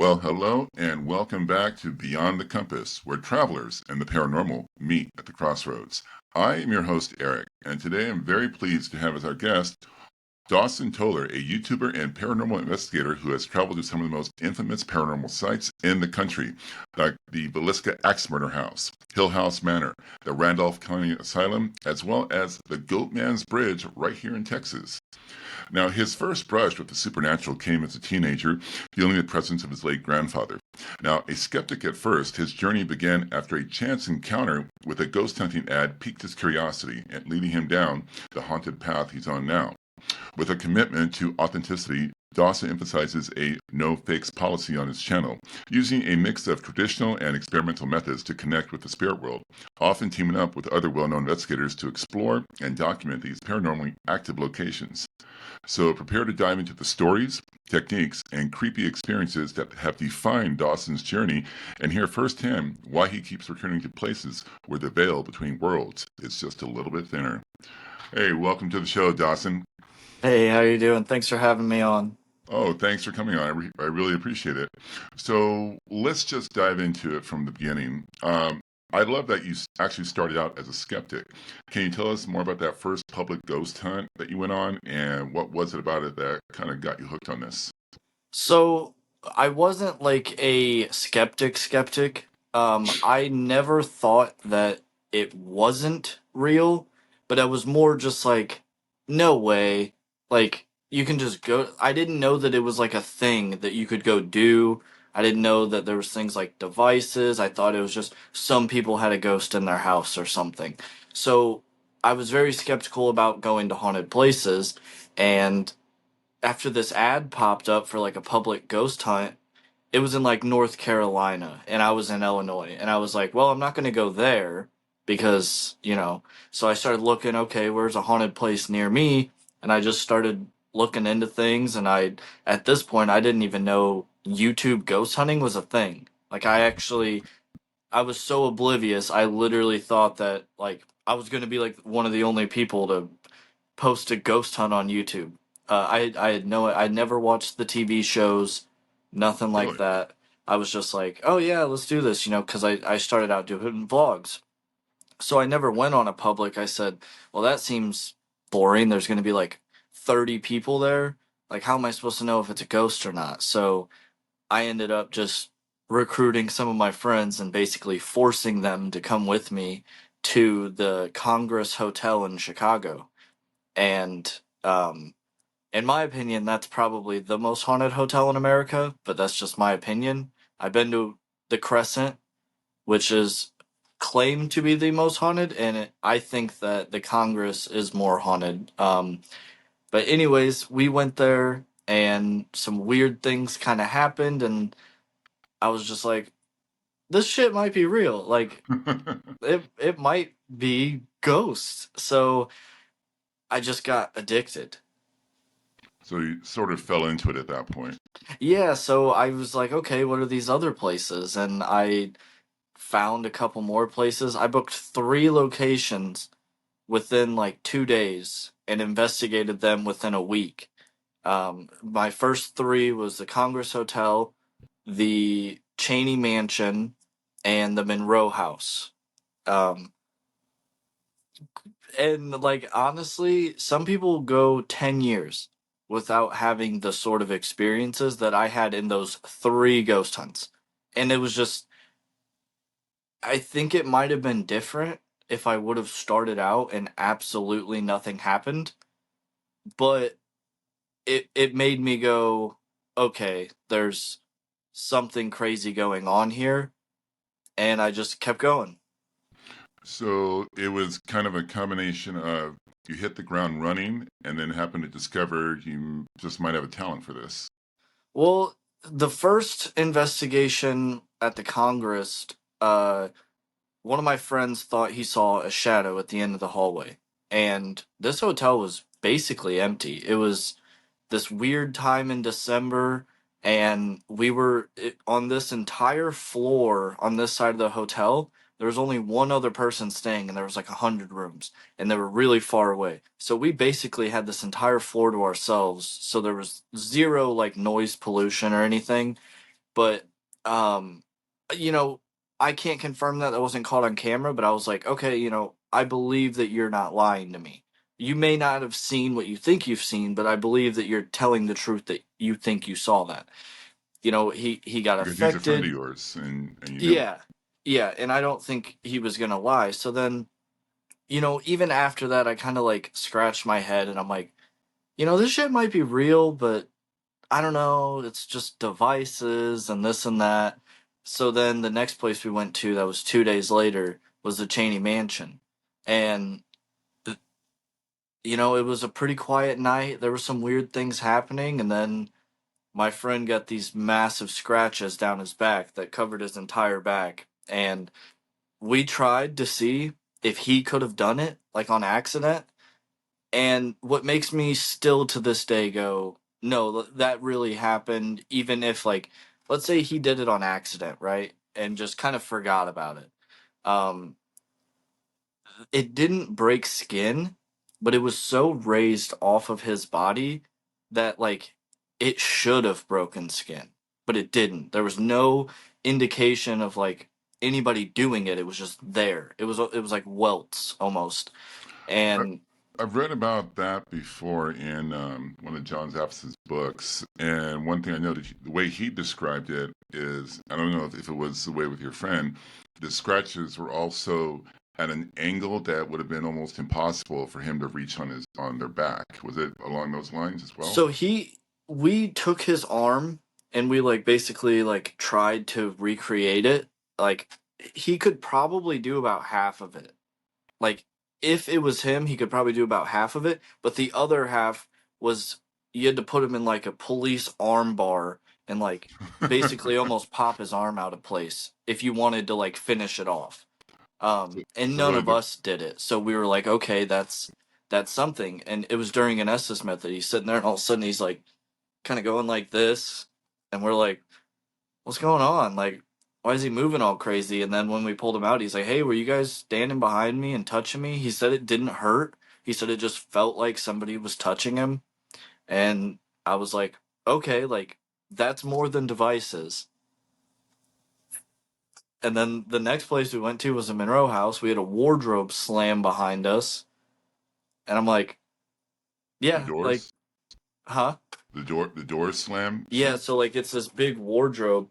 Well, hello and welcome back to Beyond the Compass, where travelers and the paranormal meet at the crossroads. I am your host, Eric, and today I'm very pleased to have as our guest Dawson Toller, a YouTuber and paranormal investigator who has traveled to some of the most infamous paranormal sites in the country, like the Villisca Axe Murder House, Hill House Manor, the Randolph County Asylum, as well as the Goatman's Bridge right here in Texas. Now, his first brush with the supernatural came as a teenager, feeling the presence of his late grandfather. Now, a skeptic at first, his journey began after a chance encounter with a ghost hunting ad piqued his curiosity and leading him down the haunted path he's on now. With a commitment to authenticity, Dawson emphasizes a no fakes policy on his channel, using a mix of traditional and experimental methods to connect with the spirit world, often teaming up with other well known investigators to explore and document these paranormally active locations. So prepare to dive into the stories, techniques, and creepy experiences that have defined Dawson's journey and hear firsthand why he keeps returning to places where the veil between worlds is just a little bit thinner. Hey, welcome to the show, Dawson. Hey, how you doing? Thanks for having me on. Oh, thanks for coming on. I really appreciate it. So let's just dive into it from the beginning. I love that you actually started out as a skeptic. Can you tell us more about that first public ghost hunt that you went on, and what was it about it that kind of got you hooked on this? So, I wasn't like a skeptic. I never thought that it wasn't real, but I was more just like, no way. Like, you can just go. I didn't know that it was like a thing that you could go do. I didn't know that there was things like devices. I thought it was just some people had a ghost in their house or something. So, I was very skeptical about going to haunted places, and after this ad popped up for like a public ghost hunt, it was in like North Carolina and I was in Illinois. And I was like, well, I'm not going to go there because, so I started looking, okay, where's a haunted place near me? And I just started looking into things. And at this point, I didn't even know YouTube ghost hunting was a thing. Like, I was so oblivious. I literally thought that, like, I was going to be like one of the only people to post a ghost hunt on YouTube. I had no, I never watched the TV shows, nothing like Really? that. I was just like, oh yeah, let's do this, because I started out doing vlogs. So I never went on a public. I said, well, that seems boring. There's going to be like 30 people there. Like, how am I supposed to know if it's a ghost or not? So I ended up just recruiting some of my friends and basically forcing them to come with me to the Congress Hotel in Chicago. And in my opinion, that's probably the most haunted hotel in America, but that's just my opinion. I've been to the Crescent, which is claimed to be the most haunted, and I think that the Congress is more haunted. But anyways, we went there, and some weird things kind of happened, and I was just like, this shit might be real. Like, it might be ghosts. So I just got addicted. So you sort of fell into it at that point. Yeah, so I was like, okay, what are these other places? And I found a couple more places. I booked three locations within like 2 days and investigated them within a week. My first three was the Congress Hotel, the Cheney Mansion, and the Monroe House. Um, and like honestly, some people go 10 years without having the sort of experiences that I had in those three ghost hunts. And it was just, I think it might have been different if I would have started out and absolutely nothing happened, but it made me go, okay, there's something crazy going on here, and I just kept going. So it was kind of a combination of you hit the ground running and then happened to discover you just might have a talent for this. Well, the first investigation at the Congress, uh, one of my friends thought he saw a shadow at the end of the hallway, and this hotel was basically empty. It was this weird time in December, and on this entire floor on this side of the hotel. There was only one other person staying, and there was like 100 rooms, and they were really far away. So we basically had this entire floor to ourselves. So there was zero like noise pollution or anything. But um, you know, I can't confirm that wasn't caught on camera. But I was like, okay, I believe that you're not lying to me. You may not have seen what you think you've seen, but I believe that you're telling the truth that you think you saw that. He got Because he's a friend of affected. yours, and you knew it. Yeah. Yeah, and I don't think he was gonna lie. So then, even after that, I kind of like scratched my head and I'm like, this shit might be real, but I don't know. It's just devices and this and that. So then the next place we went to that was 2 days later was the Cheney Mansion. And, it was a pretty quiet night. There were some weird things happening. And then my friend got these massive scratches down his back that covered his entire back. And we tried to see if he could have done it, like on accident. And what makes me still to this day go, no, that really happened, even if, like, let's say he did it on accident, right? And just kind of forgot about it. Um, it didn't break skin, but it was so raised off of his body that, like, it should have broken skin, but it didn't. There was no indication of, like, anybody doing it. It was just there. It was like welts almost. I, And I've read about that before in one of John Zappa's books, and one thing I noticed, the way he described it is, I don't know if it was the way with your friend, the scratches were also at an angle that would have been almost impossible for him to reach on their back. Was it along those lines as well? So we took his arm and we like basically like tried to recreate it. Like he could probably do about half of it. Like if it was him, he could probably do about half of it, but the other half was you had to put him in like a police arm bar and like basically almost pop his arm out of place if you wanted to like finish it off. So, And so none really, of the us did it. So we were like, okay, that's something. And it was during an Estes method. He's sitting there and all of a sudden he's like kind of going like this, and we're like, "What's going on? Like, why is he moving all crazy?" And then when we pulled him out, he's like, "Hey, were you guys standing behind me and touching me?" He said it didn't hurt. He said it just felt like somebody was touching him, and I was like, "Okay, like that's more than devices." And then the next place we went to was a Monroe house. We had a wardrobe slam behind us, and I'm like, the "Yeah, like, doors, huh?" the doors slam Yeah, shut. so like it's this big wardrobe,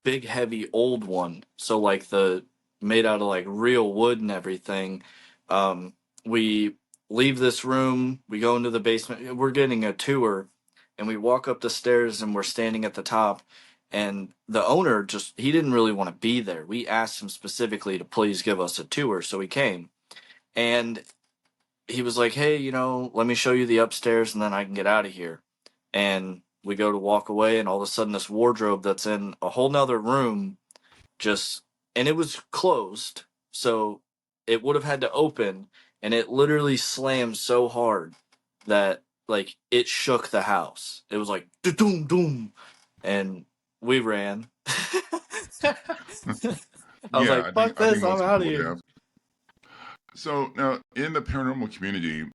big heavy old one, so like the made out of like real wood and everything. We leave this room, we go into the basement, we're getting a tour, and we walk up the stairs and we're standing at the top, and the owner just he didn't really want to be there. We asked him specifically to please give us a tour, so he came. And he was like, "Hey, let me show you the upstairs and then I can get out of here." And we go to walk away, and all of a sudden this wardrobe that's in a whole nother room just, and it was closed, so it would have had to open, and it literally slammed so hard that like it shook the house. It was like doom doom, and we ran. I was Yeah, like, "Fuck I think this, I'm most out people of would here." have. So now, in the paranormal community,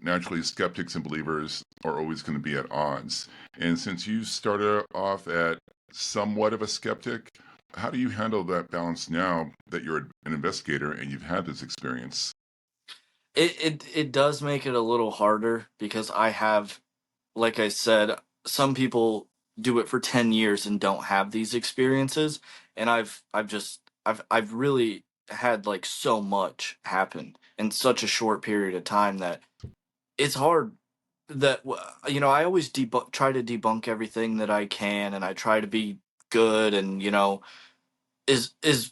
naturally skeptics and believers are always going to be at odds. And since you started off at somewhat of a skeptic, how do you handle that balance now that you're an investigator and you've had this experience? It does make it a little harder because I have, like I said, some people do it for 10 years and don't have these experiences, and I've really had like so much happen in such a short period of time that it's hard that I always try to debunk everything that I can, and I try to be good, and is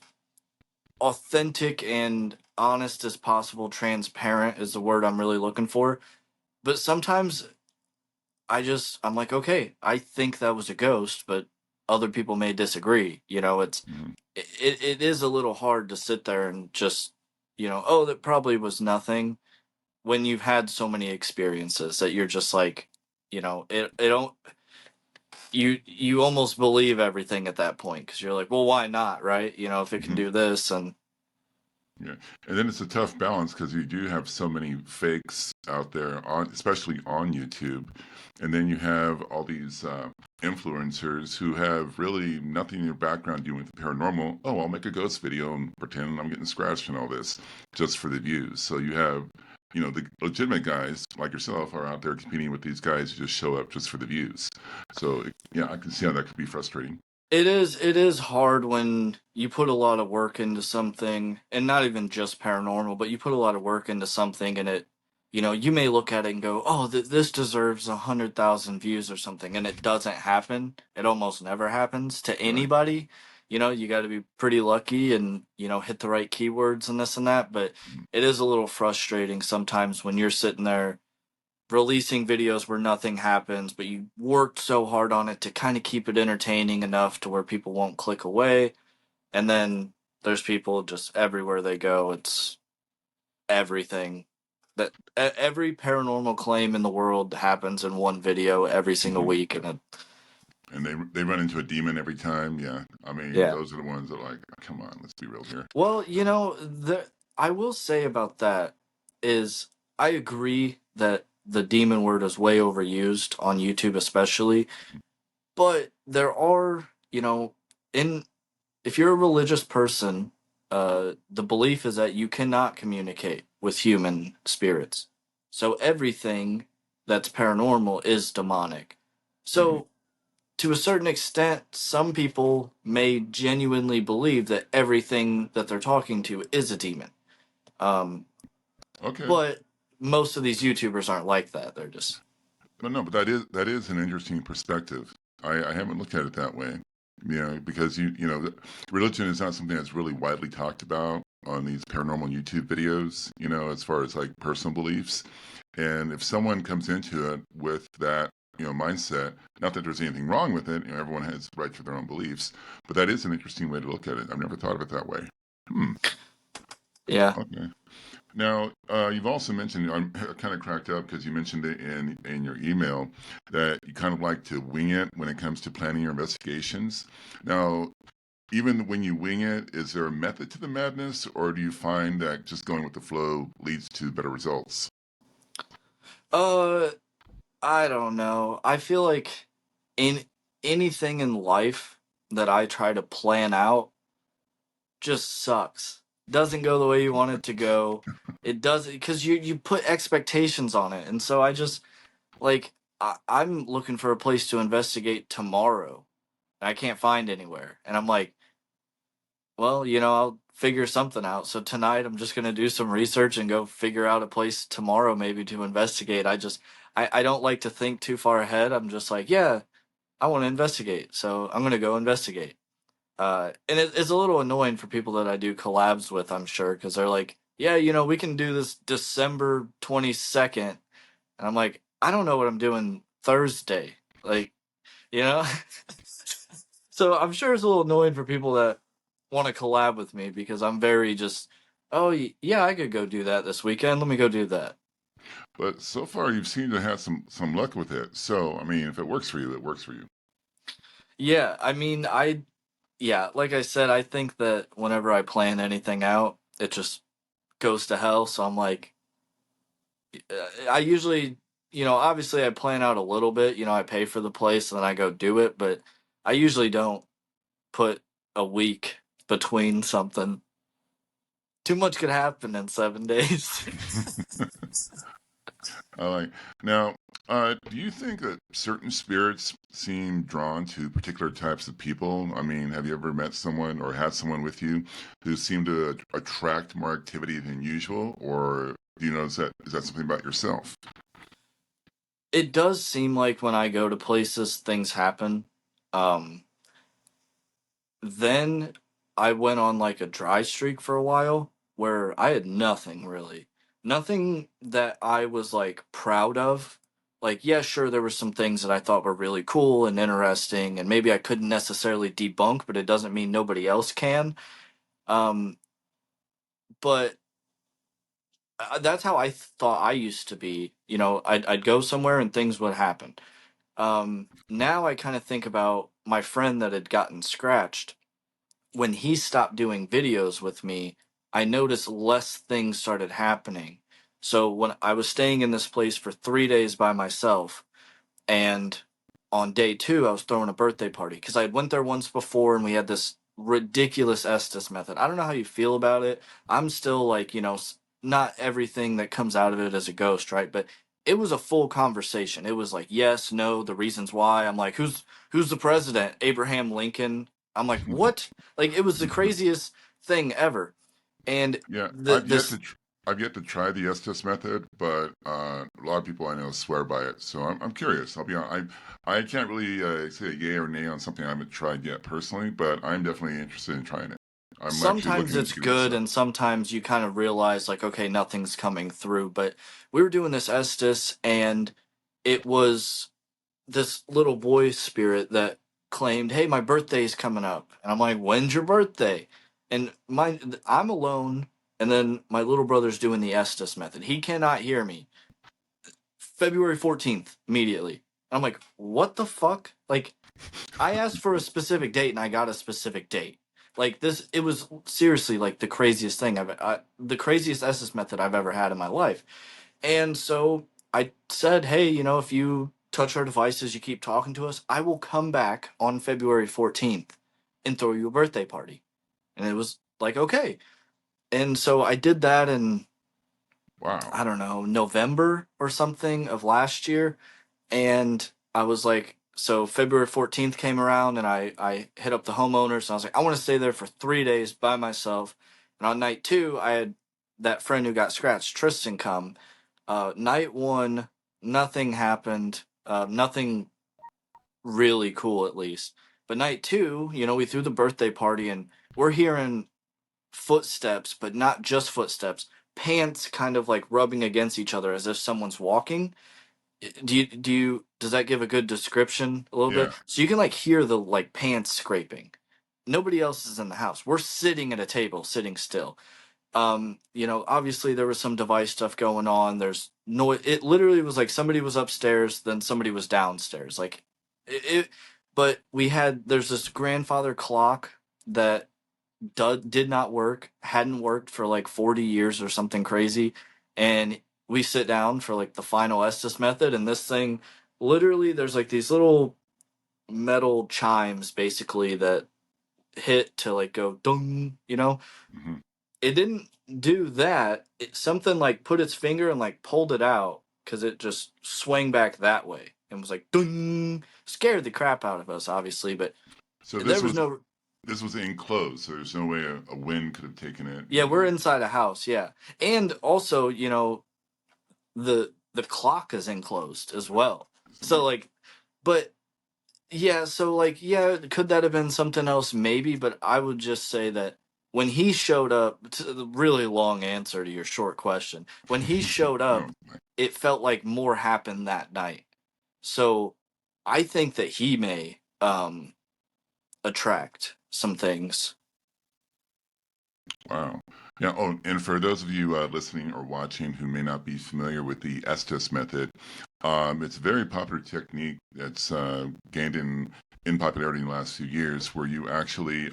authentic and honest as possible. Transparent is the word I'm really looking for. But sometimes I'm like, okay, I think that was a ghost, but other people may disagree. Mhm. It is a little hard to sit there and just, oh, that probably was nothing when you've had so many experiences that you're just like, it don't you almost believe everything at that point because you're like, well, why not, right? If it can Mhm. do this. And Yeah, and then it's a tough balance because you do have so many fakes out there on, especially on YouTube, and then you have all these influencers who have really nothing in your background doing with the paranormal. Oh, I'll make a ghost video and pretend I'm getting scratched and all this just for the views. So you have, the legitimate guys like yourself are out there competing with these guys who just show up just for the views. So yeah, I can see how that could be frustrating. It is hard when you put a lot of work into something, and not even just paranormal, but you put a lot of work into something, and you may look at it and go, "Oh, this deserves 100,000 views or something," and it doesn't happen. It almost never happens to Right. anybody. You got to be pretty lucky and hit the right keywords and this and that. But it is a little frustrating sometimes when you're sitting there releasing videos where nothing happens, but you worked so hard on it to kind of keep it entertaining enough to where people won't click away. And then there's people just everywhere they go. It's everything every paranormal claim in the world happens in one video every single Mm-hmm. week, and And they run into a demon every time. Yeah, I mean yeah. those are the ones that are like, come on, let's be real here. Well, I will say about that is I agree that the demon word is way overused on YouTube, especially. But there are, in if you're a religious person, the belief is that you cannot communicate with human spirits. So everything that's paranormal is demonic. Mm-hmm. So to a certain extent, some people may genuinely believe that everything that they're talking to is a demon. Um, Okay, but most of these YouTubers aren't like that. They're just but no, but that is an interesting perspective. I haven't looked at it that way. Because religion is not something that's really widely talked about on these paranormal YouTube videos. As far as like personal beliefs, and if someone comes into it with that mindset, not that there's anything wrong with it. Everyone has the right to their own beliefs, but that is an interesting way to look at it. I've never thought of it that way. Hmm. yeah. Okay. Now, you've also mentioned, I'm kind of cracked up because you mentioned it in your email that you kind of like to wing it when it comes to planning your investigations. Now, even when you wing it, is there a method to the madness, or do you find that just going with the flow leads to better results? Uh, I don't know. I feel like in anything in life that I try to plan out just sucks. Doesn't go the way you want it to go. It doesn't because you put expectations on it, and so I just like I'm looking for a place to investigate tomorrow. I can't find anywhere, and I'm like, well, I'll figure something out. So tonight I'm just gonna do some research and go figure out a place tomorrow maybe to investigate. I don't like to think too far ahead. I'm just like, yeah, I want to investigate, so I'm gonna go investigate. And it's a little annoying for people that I do collabs with, I'm sure, because they're like, yeah, we can do this December 22nd, and I'm like, I don't know what I'm doing Thursday, like, you know. So I'm sure it's a little annoying for people that want to collab with me because I'm very just, oh yeah, I could go do that this weekend. Let me go do that. But so far, you've seemed to have some luck with it. So, I mean, if it works for you, it works for you. Yeah, I mean, yeah, like I said, I think that whenever I plan anything out, it just goes to hell. So I'm like, I usually, obviously I plan out a little bit. I pay for the place and then I go do it, but I usually don't put a week between something. Too much could happen in 7 days. I like now. Do you think that certain spirits seem drawn to particular types of people? I mean, have you ever met someone or had someone with you who seemed to attract more activity than usual, or do you notice that is that something about yourself? It does seem like when I go to places, things happen. Um, then I went on like a dry streak for a while where I had nothing really. Nothing that I was like proud of. Like, yeah, sure, there were some things that I thought were really cool and interesting, and maybe I couldn't necessarily debunk, but it doesn't mean nobody else can. Um, but that's how I thought I used to be. I'd go somewhere and things would happen. Now I kind of think about my friend that had gotten scratched when he stopped doing videos with me. I noticed less things started happening. So when I was staying in this place for 3 days by myself, and on day two, I was throwing a birthday party because I had went there once before and we had this ridiculous Estes method. I don't know how you feel about it. I'm still like, not everything that comes out of it is a ghost, right? But it was a full conversation. It was like yes, no, the reasons why. I'm like, who's the president? Abraham Lincoln. I'm like, what? Like it was the craziest thing ever. And Yeah, the this I've yet to try the Estes method, but a lot of people I know swear by it. So I'm curious. I'll be honest. I can't really say a yay or nay on something I haven't tried yet personally, but I'm definitely interested in trying it. I'm actually sometimes looking it's into it good myself. and sometimes you kind of realize like okay, nothing's coming through. But we were doing this Estes and it was this little boy spirit that claimed, "Hey, my birthday's coming up," and I'm like, "When's your birthday?" And I'm alone, and then my little brother's doing the Estes method. He cannot hear me. February 14th, immediately. I'm like, "What the fuck?" Like, I asked for a specific date, and I got a specific date. Like this, it was seriously like the craziest thing the craziest Estes method I've ever had in my life. And so I said, hey, if you touch our devices, you keep talking to us, I will come back on February 14th and throw you a birthday party. And it was like, okay. And so I did that in, Wow. I don't know, November or something of last year. And I was like, so February 14th came around and I hit up the homeowners and I was like, I want to stay there for 3 days by myself. And on night two, I had that friend who got scratched, Tristan, come. Night one, nothing happened. Nothing really cool, at least. But night two, we threw the birthday party and we're hearing footsteps, but not just footsteps, pants kind of like rubbing against each other as if someone's walking. Does that give a good description a little bit? Yeah. So you can like hear the like pants scraping. Nobody else is in the house. We're sitting at a table, sitting still. Obviously there was some device stuff going on. There's no, it literally was like somebody was upstairs, then somebody was downstairs. Like it but there's this grandfather clock that did not work, hadn't worked for like 40 years or something crazy. And we sit down for like the final Estes method, and this thing literally, there's like these little metal chimes basically that hit to like go dung, Hmm. it didn't do that. Something like put its finger and like pulled it out because it just swang back that way and was like dung, scared the crap out of us, obviously. But So there was no, this was enclosed, so there's no way a wind could have taken it yeah, we're and inside a house, yeah. And also, the clock is enclosed as well. So like, but yeah, so like, yeah, could that have been something else? Maybe, but I would just say that when he showed up, to the really long answer to your short question, when he showed no. up, it felt like more happened that night. So I think that he may attract some things. Wow. Yeah. Oh, and for those of you listening or watching who may not be familiar with the Estes method, it's a very popular technique that's gained in popularity in the last few years, where you actually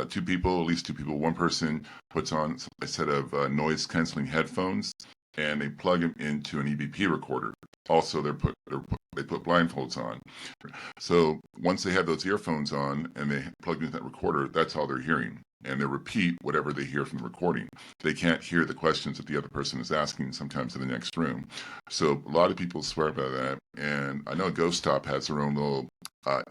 two people, at least two people, one person puts on a set of noise canceling headphones and they plug them into an EVP recorder. Also, they put blindfolds on. So once they have those earphones on and they plug into that recorder, that's all they're hearing. And they repeat whatever they hear from the recording. They can't hear the questions that the other person is asking sometimes in the next room. So a lot of people swear by that. And I know Ghost Stop has their own little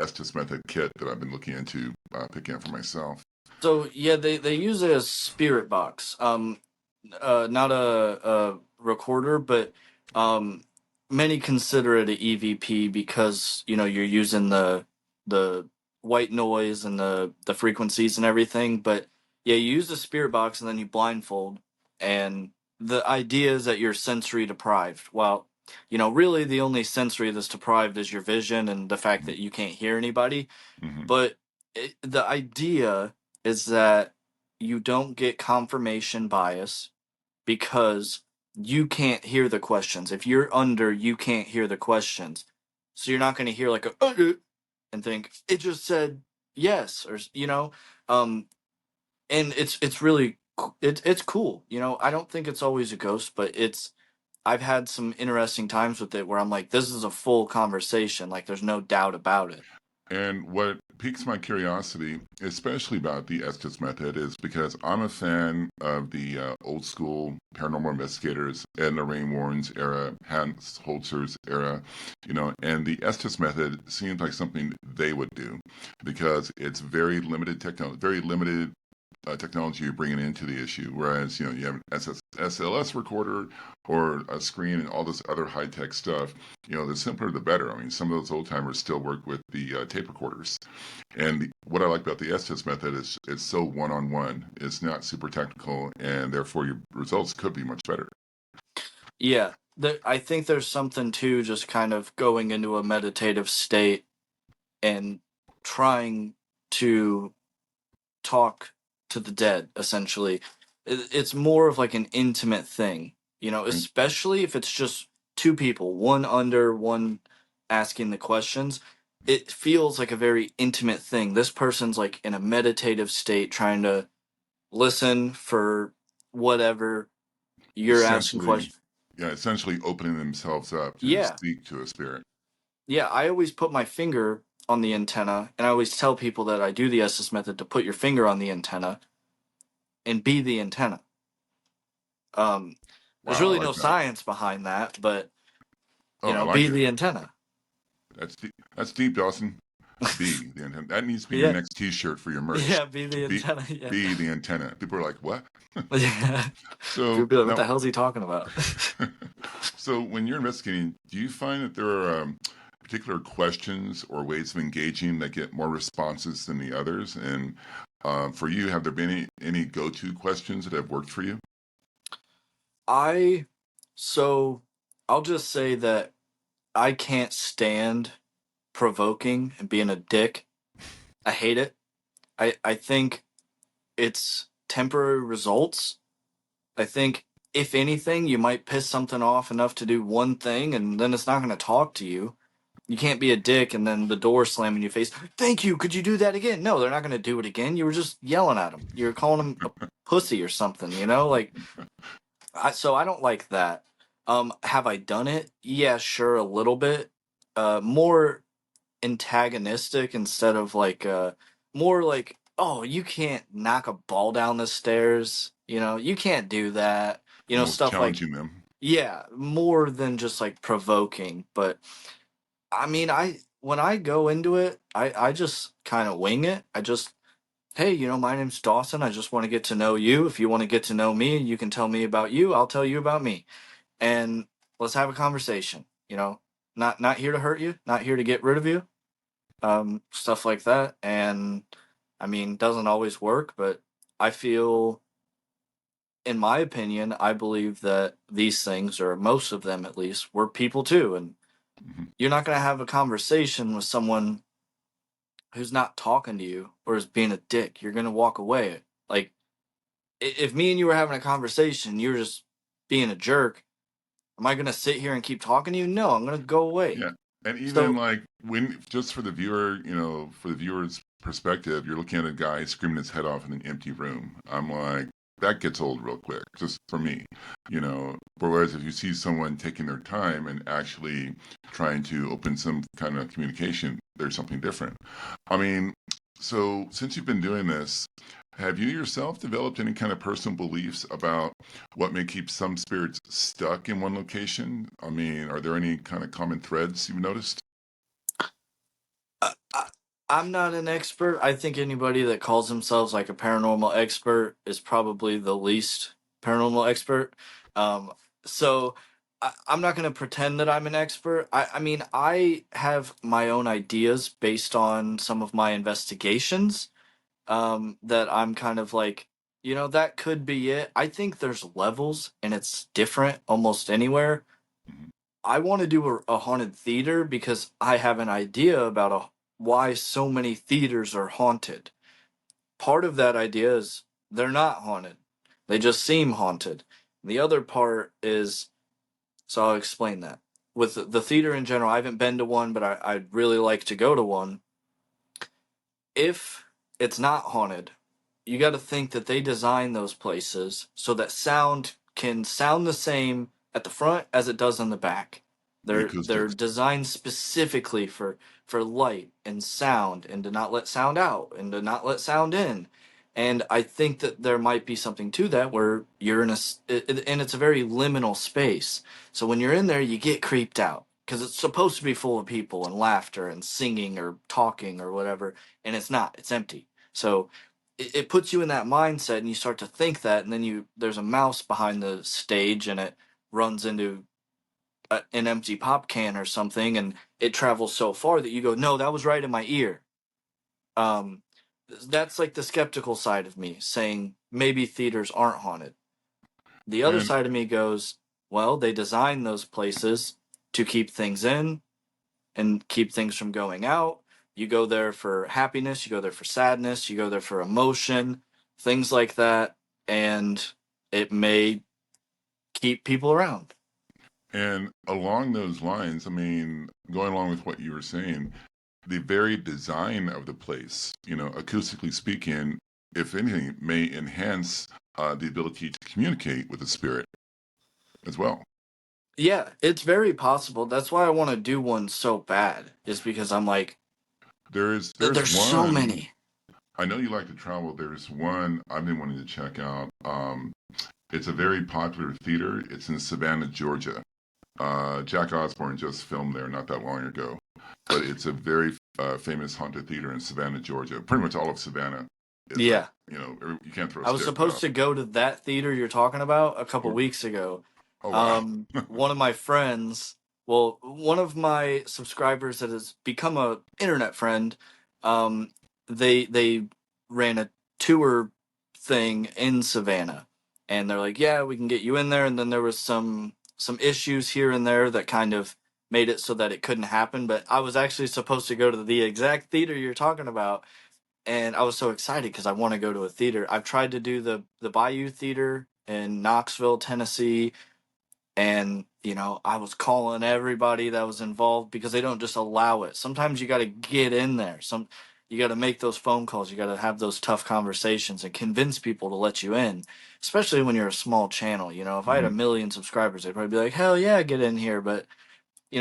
Estes method kit that I've been looking into picking up for myself. So yeah, they use it as spirit box. Not a recorder, but um, many consider it a EVP because you're using the white noise and the frequencies and everything. But yeah, you use the spirit box and then you blindfold, and the idea is that you're sensory deprived. Well, really the only sensory that's deprived is your vision and the fact that you can't hear anybody. Mm-hmm. But the idea is that you don't get confirmation bias because you can't hear the questions. If you're under, you can't hear the questions. So you're not going to hear like a and think it just said yes or um and it's really it's cool. I don't think it's always a ghost, but I've had some interesting times with it where I'm like, this is a full conversation. Like, there's no doubt about it. And what piques my curiosity, especially about the Estes method, is because I'm a fan of the old school paranormal investigators, Edna Ray Warren's era, Hans Holzer's era, and the Estes method seems like something they would do because it's very limited technology, very limited technology you're bringing into the issue. Whereas, you have an SLS recorder or a screen and all this other high tech stuff. The simpler the better. I mean, some of those old timers still work with the tape recorders. And what I like about the Estes method is it's so one on one. It's not super technical, and therefore your results could be much better. Yeah. I think there's something too, just kind of going into a meditative state and trying to talk to the dead, essentially. It's more of like an intimate thing, And especially if it's just two people, one under, one asking the questions. It feels like a very intimate thing. This person's like in a meditative state trying to listen for whatever you're asking essentially, questions. yeah, essentially opening themselves up to Yeah. speak to a spirit. Yeah, I always put my finger on the antenna, and I always tell people that I do the Estes method to put your finger on the antenna and be the antenna. Um, there's Wow, I really like no that. science behind that, but Oh, I be like it. the antenna. That's deep. That's deep, Dawson. Be the antenna. That needs to be your Yeah, next T-shirt for your merch. yeah, be the Be antenna. Yeah, be the antenna. People are like, what? yeah. People So be like, "What now, the hell's he talking about?" so when you're investigating, do you find that there are particular questions or ways of engaging that get more responses than the others? And for you, have there been any go-to questions that have worked for you? I so I'll just say that I can't stand provoking and being a dick. I hate it. I think it's temporary results. I think if anything, you might piss something off enough to do one thing, and then it's not going to talk to you. You can't be a dick and then the door slam in your face. Thank you. Could you do that again? No, they're not going to do it again. You were just yelling at them. You were calling them a pussy or something. Like so I don't like that. Have I done it? Yeah, sure, a little bit. More antagonistic instead of like more like, oh, you can't knock a ball down the stairs. You can't do that. Almost Stuff like, challenging them. yeah, more than just like provoking. But I mean, when I go into it, I just kind of wing it. I just, hey, my name's Dawson. I just want to get to know you. If you want to get to know me, you can tell me about you. I'll tell you about me, and let's have a conversation. Not here to hurt you, not here to get rid of you, stuff like that. And I mean, doesn't always work, but I feel, in my opinion, I believe that these things, or most of them at least, were people too. And Mhm. you're not going to have a conversation with someone who's not talking to you or is being a dick. You're going to walk away. Like, if me and you were having a conversation, you're just being a jerk, am I going to sit here and keep talking to you? No, I'm going to go away. Yeah, and even So, like when just for the viewer, for the viewer's perspective, you're looking at a guy screaming his head off in an empty room. I'm like, that gets old real quick, just for me, you know. Whereas if you see someone taking their time and actually trying to open some kind of communication, there's something different. I mean, so since you've been doing this, have you yourself developed any kind of personal beliefs about what may keep some spirits stuck in one location? I mean, are there any kind of common threads you've noticed? I, I'm not an expert. I think anybody that calls themselves like a paranormal expert is probably the least paranormal expert. Um, so I'm not going to pretend that I'm an expert. I mean, I have my own ideas based on some of my investigations, that I'm kind of like, that could be it. I think there's levels and it's different almost anywhere. Mhm. I want to do a haunted theater because I have an idea about why so many theaters are haunted. Part of that idea is they're not haunted, they just seem haunted. The other part is, so I'll explain that. With the theater in general, I haven't been to one, but I'd really like to go to one. If it's not haunted, you got to think that they design those places so that sound can sound the same at the front as it does in the back. The They're acoustics. designed specifically for light and sound, and to not let sound out and to not let sound in. And I think that there might be something to that where you're in and it's a very liminal space. So when you're in there, you get creeped out because it's supposed to be full of people and laughter and singing or talking or whatever, and it's not. It's empty. So it puts you in that mindset, and you start to think that, and then there's a mouse behind the stage, and it runs into an empty pop can or something, and it travels so far that you go, no, that was right in my ear. um that's like the skeptical side of me saying maybe theaters aren't haunted. The other And side of me goes, well, they design those places to keep things in and keep things from going out. You go there for happiness, you go there for sadness, you go there for emotion, things like that, and it may keep people around. and along those lines, I mean, going along with what you were saying, the very design of the place, acoustically speaking, if anything, may enhance the ability to communicate with the spirit as well. Yeah, it's very possible. That's why I want to do one so bad, is because I'm like, There's there's so one. many. I know you like to travel. There's one I've been wanting to check out. It's a very popular theater. It's in Savannah, Georgia. Jack Osborne just filmed there not that long ago, but it's a very famous haunted theater in Savannah, Georgia. Pretty much all of Savannah is like, Yeah. you can't throw a I was stick supposed without. to go to that theater you're talking about a couple Oh, weeks ago. oh wow. One of my friends, well, one of my subscribers that has become a internet friend, um, they ran a tour thing in Savannah, and they're like, yeah, we can get you in there. And then there was some issues here and there that kind of made it so that it couldn't happen. But I was actually supposed to go to the exact theater you're talking about, and I was so excited because I want to go to a theater. I've tried to do the Bayou Theater in Knoxville, Tennessee, and I was calling everybody that was involved because they don't just allow it. Sometimes you got to get in there. You got to make those phone calls. You got to have those tough conversations and convince people to let you in, especially when you're a small channel. If I had a Mhm. million subscribers, they'd probably be like, "Hell yeah, get in here." But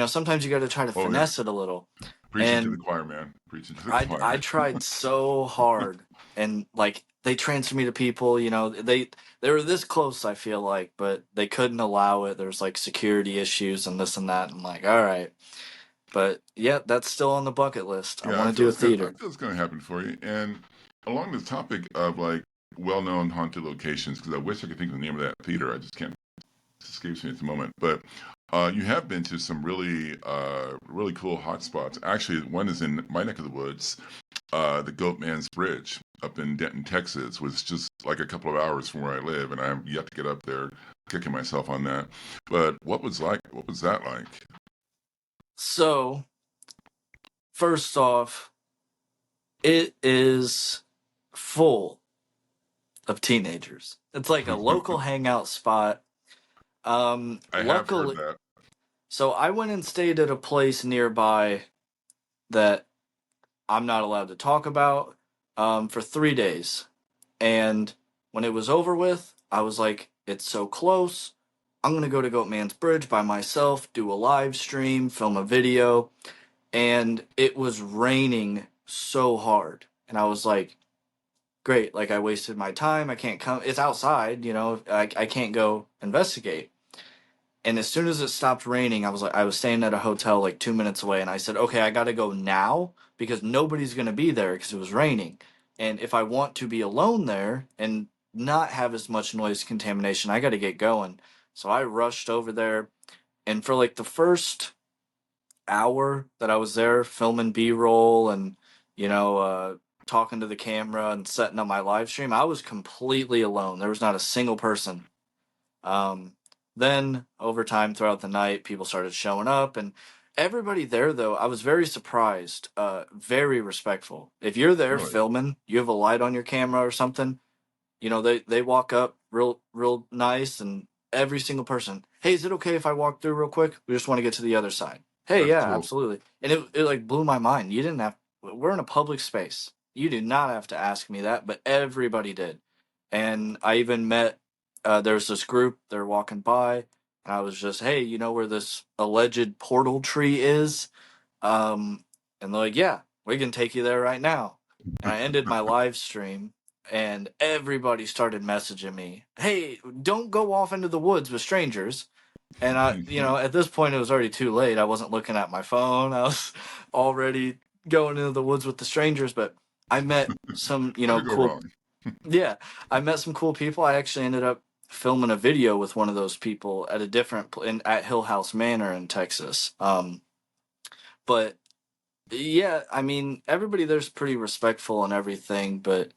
sometimes you got to try to Oh yeah, finesse it a little. preaching to the And choir, man. Preaching to the I choir. tried so hard, and like they transferred me to people, they were this close, I feel like, but they couldn't allow it. There's like security issues and this and that. I'm like, all right, but yeah, that's still on the bucket list. I Yeah, want to do a I theater. feel it's going to happen for you. And along the topic of like well-known haunted locations, because I wish I could think of the name of that theater, I just can't. It escapes me at the moment. But you have been to some really cool hot spots. Actually, one is in my neck of the woods, the Goatman's Bridge up in Denton, Texas, was just like a couple of hours from where I live, and I'm yet to get up there, kicking myself on that. But what was that like? So first off, it is full of teenagers. It's like a local hangout spot. I have heard Luckily, that. so I went and stayed at a place nearby that I'm not allowed to talk about, for 3 days. And when it was over with, I was like, it's so close. I'm going to go to Goatman's Bridge by myself, do a live stream, film a video. And it was raining so hard. And I was like, great. Like, I wasted my time. I can't come. It's outside, I can't go investigate. And as soon as it stopped raining, I was staying at a hotel like 2 minutes away, and I said, okay, I got to go now because nobody's going to be there because it was raining. And if I want to be alone there and not have as much noise contamination, I got to get going. So I rushed over there, and for like the first hour that I was there filming B-roll and, you know, uh, talking to the camera and setting up my live stream, I was completely alone. There was not a single person. um, then over time throughout the night, people started showing up, and everybody there though, I was very surprised, very respectful. If you're there Really? filming, you have a light on your camera or something, they walk up real nice, and every single person, hey, is it okay if I walk through real quick? We just want to get to the other side. Hey, That's yeah, cool. absolutely. And it like blew my mind. You didn't have We're in a public space. You do not have to ask me that, but everybody did. And I even met, there's this group, they're walking by, and I was just, hey, you know where this alleged portal tree is? And they're like, yeah, we can take you there right now. And I ended my live stream, and everybody started messaging me, hey, don't go off into the woods with strangers. And at this point, it was already too late. I wasn't looking at my phone. I was already going into the woods with the strangers. But I met some, How to go cool. wrong? Yeah, I met some cool people. I actually ended up filming a video with one of those people at a at Hill House Manor in Texas. But yeah, I mean, everybody there's pretty respectful and everything. But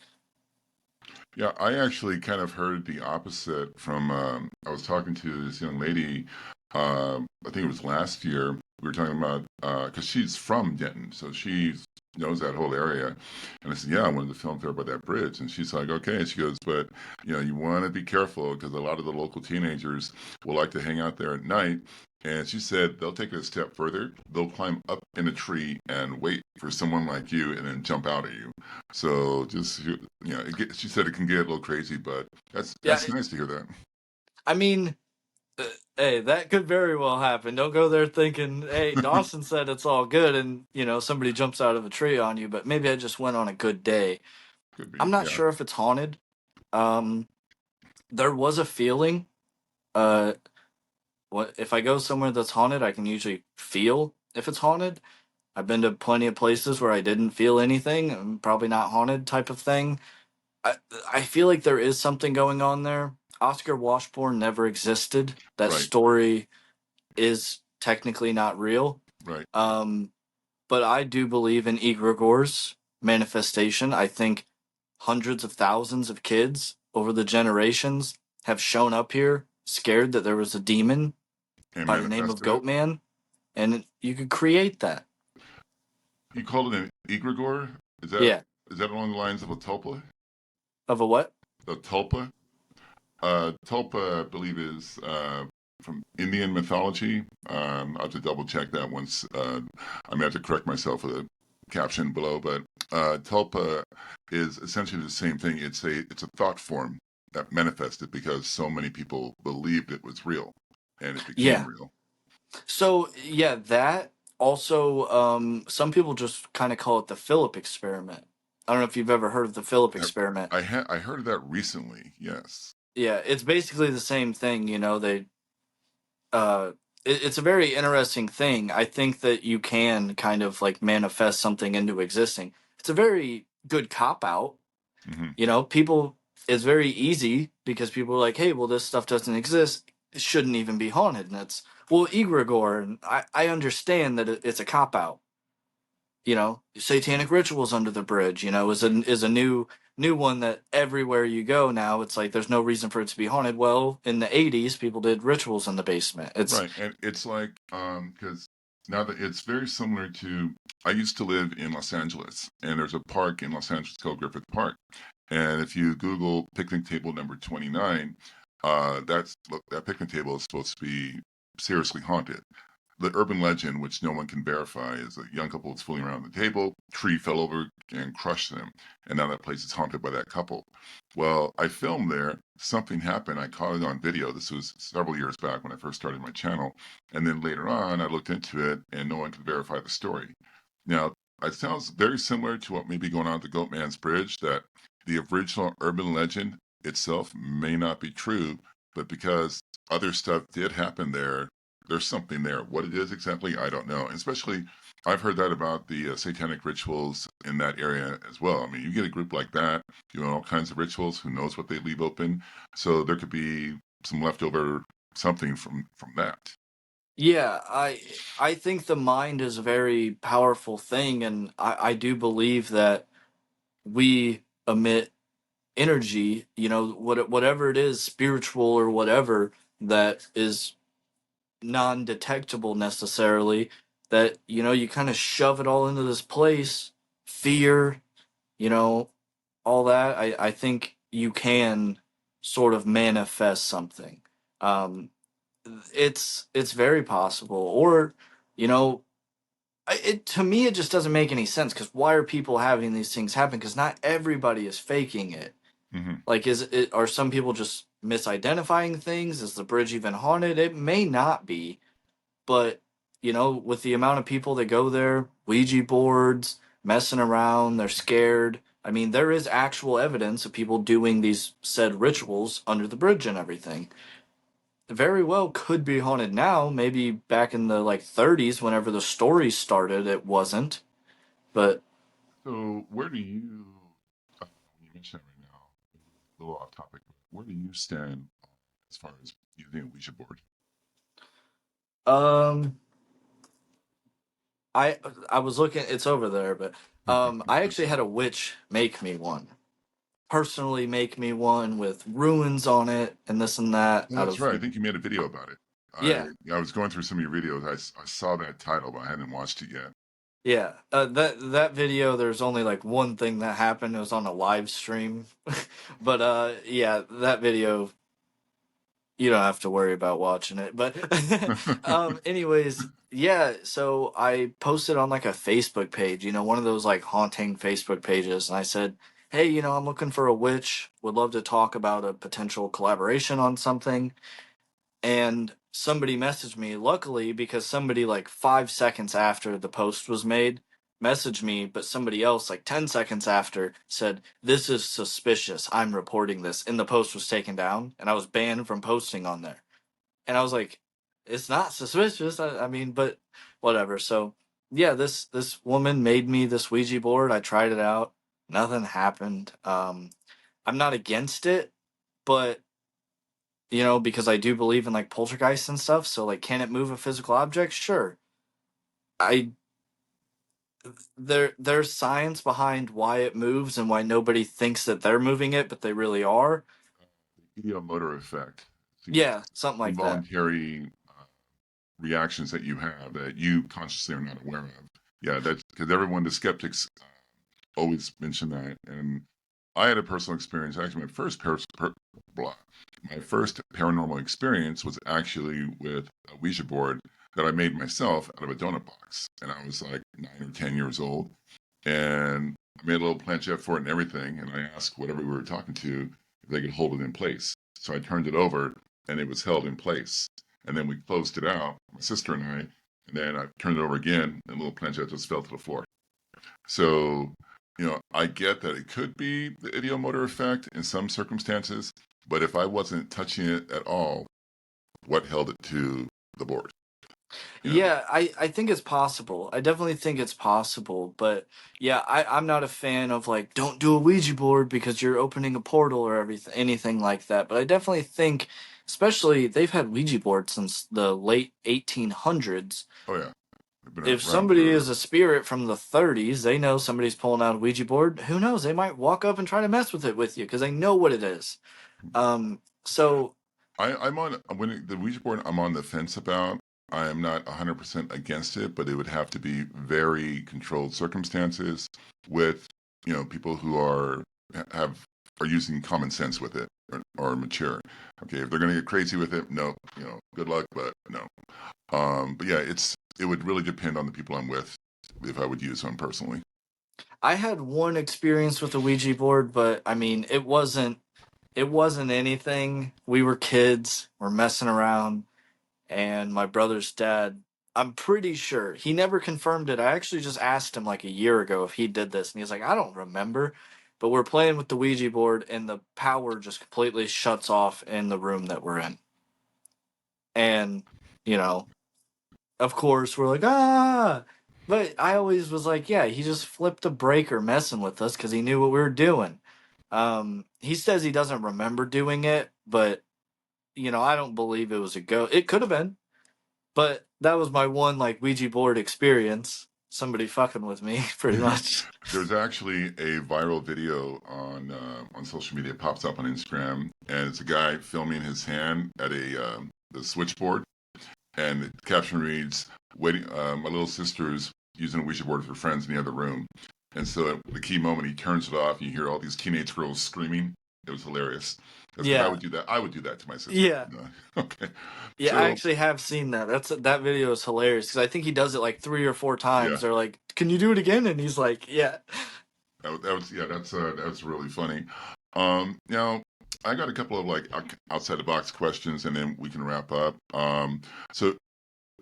Yeah, I actually kind of heard the opposite from. I was talking to this young lady. I think it was last year. We were talking about because she's from Denton, so she knows that whole area. And I said, "Yeah, I wanted to film there by that bridge." And she's like, "Okay." And she goes, "But you want to be careful because a lot of the local teenagers will like to hang out there at night." And she said they'll take it a step further. They'll climb up in a tree and wait for someone like you, and then jump out at you. So just she said it can get a little crazy, but yeah, that's nice to hear that. I mean, uh, hey, that could very well happen. Don't go there thinking, hey, Dawson said it's all good, and somebody jumps out of a tree on you. But maybe I just went on a good day. Could be, I'm not yeah. sure if it's haunted. Um, there was a feeling. Uh, what if I go somewhere that's haunted? I can usually feel if it's haunted. I've been to plenty of places where I didn't feel anything. Probably not haunted type of thing. I I feel like there is something going on there. Oscar Washburn never existed. That Right, story is technically not real. right. Um, but I do believe in egregores manifestation. I think hundreds of thousands of kids over the generations have shown up here scared that there was a demon And by the name of manifested it. Goatman, and you could create that. You called it an egregore. Is that Yeah. is that along the lines of a tulpa? Of a what? A tulpa. Tulpa, I believe, is from Indian mythology. I'll have to double check that once. I may have to correct myself with a caption below, but tulpa is essentially the same thing. It's a thought form that manifested because so many people believed it was real, and it became Yeah. real. So yeah, that also some people just kind of call it the Philip experiment. I don't know if you've ever heard of the Philip I experiment. I heard of that recently. Yes. Yeah, it's basically the same thing, they uh it's a very interesting thing. I think that you can kind of like manifest something into existing. It's a very good cop out. Hmm. People it's very easy because people are like, hey, well, this stuff doesn't exist. It shouldn't even be haunted. And it's, well, egregore. And I understand that it's a cop out. Satanic rituals under the bridge, is a new one that everywhere you go now, it's like there's no reason for it to be haunted. Well, in the 80s, people did rituals in the basement. It's Right, and it's like because now that it's very similar to I used to live in Los Angeles, and there's a park in Los Angeles called Griffith Park, and if you Google picnic table number 29, that picnic table is supposed to be seriously haunted. The urban legend, which no one can verify, is a young couple was fooling around the table, tree fell over and crushed them, and now that place is haunted by that couple. Well, I filmed there. Something happened. I caught it on video. This was several years back when I first started my channel, and then later on, I looked into it, and no one could verify the story. Now, it sounds very similar to what may be going on at the Goatman's Bridge. That the original urban legend itself may not be true, but because other stuff did happen there, there's something there. What it is exactly, I don't know. And especially, I've heard that about the satanic rituals in that area as well. I mean, you get a group like that doing all kinds of rituals. Who knows what they leave open? So there could be some leftover something from that. Yeah, I think the mind is a very powerful thing, and I do believe that we emit energy, whatever it is, spiritual or whatever, that is non-detectable necessarily, that you kind of shove it all into this place, fear, you know all that. I think you can sort of manifest something. um it's very possible. Or you know To me, it just doesn't make any sense. Because why are people having these things happen? Because not everybody is faking it. Hmm. Like, are some people just misidentifying things? Is the bridge even haunted? It may not be, but with the amount of people that go there, Ouija boards, messing around, they're scared. I mean, there is actual evidence of people doing these said rituals under the bridge and everything. Very well could be haunted now. Maybe back in the like 30s, whenever the story started, it wasn't. But So where do you, when you mention it right now, a little off topic, but where do you stand as far as using a Ouija board? um, I I was looking. It's over there, but I Good actually stuff. had a witch make me one. Personally, make me one with ruins on it and this and that. Oh, Out that's of right. I think you made a video about it. yeah, I was going through some of your videos. I saw that title, but I hadn't watched it yet. yeah. That video. There's only like one thing that happened. It was on a live stream, but yeah, that video you don't have to worry about watching it. But anyways, yeah, so I posted on like a Facebook page, one of those like haunting Facebook pages, and I said, "Hey, I'm looking for a witch. Would love to talk about a potential collaboration on something." And somebody messaged me, luckily, because somebody like 5 seconds after the post was made messaged me, but somebody else like 10 seconds after said, "This is suspicious. I'm reporting this." And the post was taken down, and I was banned from posting on there. And I was like, it's not suspicious. I mean, but whatever. So yeah, this woman made me this Ouija board. I tried it out. Nothing happened. I'm not against it, but because I do believe in like poltergeists and stuff. So like, can it move a physical object? Sure. I there's science behind why it moves and why nobody thinks that they're moving it, but they really are. Ideomotor effect. The Yeah, something like that. involuntary reactions that you have that you consciously are not aware of. Yeah, that's because everyone, the skeptics, always mention that. And I had a personal experience. Actually, my first paranormal experience was actually with a Ouija board that I made myself out of a donut box, and I was like 9 or 10 years old, and I made a little planchette for it and everything. And I asked whatever we were talking to if they could hold it in place. So I turned it over, and it was held in place. And then we closed it out, my sister and I, and then I turned it over again, and the little planchette just fell to the floor. So, I get that it could be the ideomotor effect in some circumstances, but if I wasn't touching it at all, what held it to the board? You know, Yeah, I think it's possible. I definitely think it's possible. But yeah, I'm not a fan of like, don't do a Ouija board because you're opening a portal or anything like that. But I definitely think, especially they've had Ouija boards since the late 1800s. oh yeah, they've been If around somebody for. is a spirit from the 30s, they know somebody's pulling out a Ouija board. Who knows? They might walk up and try to mess with it with you because they know what it is. So I'm on when the Ouija board. I'm on the fence about. I am not 100% against it, but it would have to be very controlled circumstances with people who have are using common sense with it or mature. Okay, if they're going to get crazy with it, no, good luck, but no. But yeah, it would really depend on the people I'm with if I would use one personally. I had one experience with a Ouija board, but I mean, it wasn't anything. We were kids, we're messing around, and my brother's dad, I'm pretty sure he never confirmed it. I actually just asked him like a year ago if he did this, and he's like, I don't remember. But we're playing with the Ouija board, and the power just completely shuts off in the room that we're in. And, you know, of course, we're like, ah! But I always was like, yeah, he just flipped a breaker messing with us because he knew what we were doing. He says he doesn't remember doing it, but I don't believe it was a go. It could have been, but that was my one like Ouija board experience. Somebody fucking with me, pretty much. There's actually a viral video on social media. It pops up on Instagram, and it's a guy filming his hand at the switchboard, and the caption reads, "Waiting, my little sister's using a Ouija board with her friends in the other room." And so at the key moment, he turns it off, and you hear all these teenage girls screaming. It was hilarious. That's because I Yeah. would do that. I would do that to my sister. Yeah. No. Okay. Yeah, I So actually have seen that. That video is hilarious because I think he does it like 3 or 4 times. yeah, They're like, "Can you do it again?" And he's like, "Yeah." that was yeah. That's really funny. Now I got a couple of like outside the box questions, and then we can wrap up. So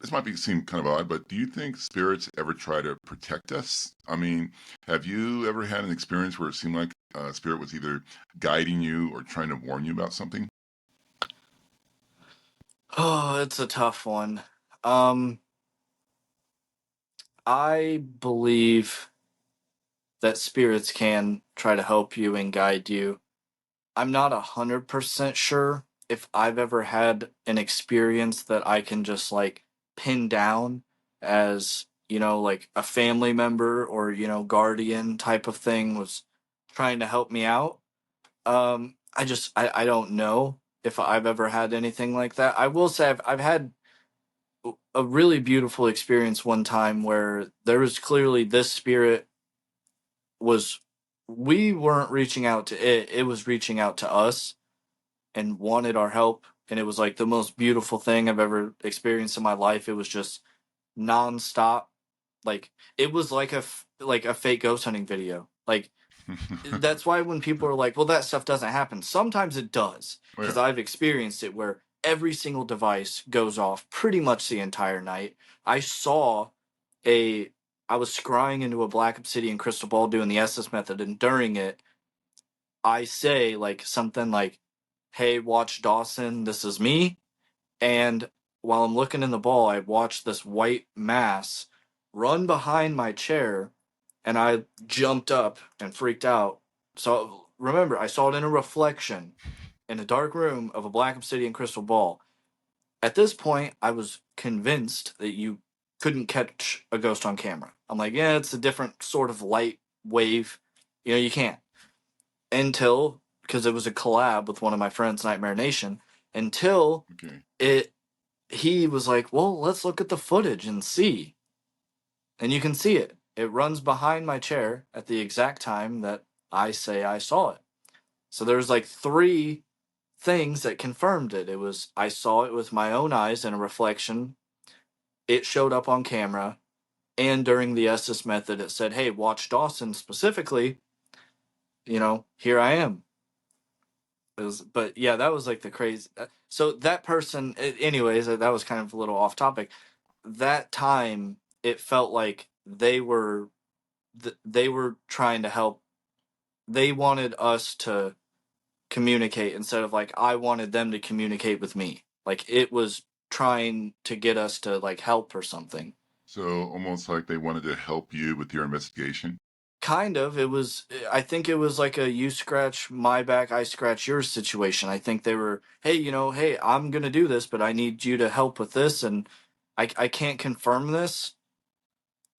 this might seem kind of odd, but do you think spirits ever try to protect us? I mean, have you ever had an experience where it seemed like a spirit was either guiding you or trying to warn you about something? Oh, it's a tough one. Um, I believe that spirits can try to help you and guide you. I'm not 100% sure if I've ever had an experience that I can just like pin down as, like a family member or, guardian type of thing was trying to help me out. I don't know if I've ever had anything like that. I will say I've had a really beautiful experience one time where there was clearly this spirit was we weren't reaching out to it, it was reaching out to us and wanted our help, and it was like the most beautiful thing I've ever experienced in my life. It was just nonstop. Like it was like like a fake ghost hunting video. Like that's why when people are like, "Well, that stuff doesn't happen." Sometimes it does, Oh because yeah. I've experienced it where every single device goes off pretty much the entire night. I saw a I was scrying into a black obsidian crystal ball doing the Estes method, and during it, I say like something like, "Hey, watch Dawson, this is me." And while I'm looking in the ball, I watched this white mass run behind my chair, and I jumped up and freaked out. So remember, I saw it in a reflection in a dark room of a black obsidian crystal ball. At this point, I was convinced that you couldn't catch a ghost on camera. I'm like, yeah, it's a different sort of light wave. You can't. Until, because it was a collab with one of my friends, Nightmare Nation, until Okay. it he was like, well, let's look at the footage and see. And you can see it. It runs behind my chair at the exact time that I say I saw it. So there's like 3 things that confirmed it. It was I saw it with my own eyes in a reflection. It showed up on camera. And during the Estes method, it said, hey, watch Dawson specifically. Here I am. But yeah, that was like the crazy. So that person, anyways, that was kind of a little off topic. That time it felt like they were trying to help. They wanted us to communicate instead of like I wanted them to communicate with me. Like it was trying to get us to like help or something. So almost like they wanted to help you with your investigation. Kind of. I think it was like a you scratch my back, I scratch yours situation. I think they were, hey, hey, I'm going to do this, but I need you to help with this. And I can't confirm this,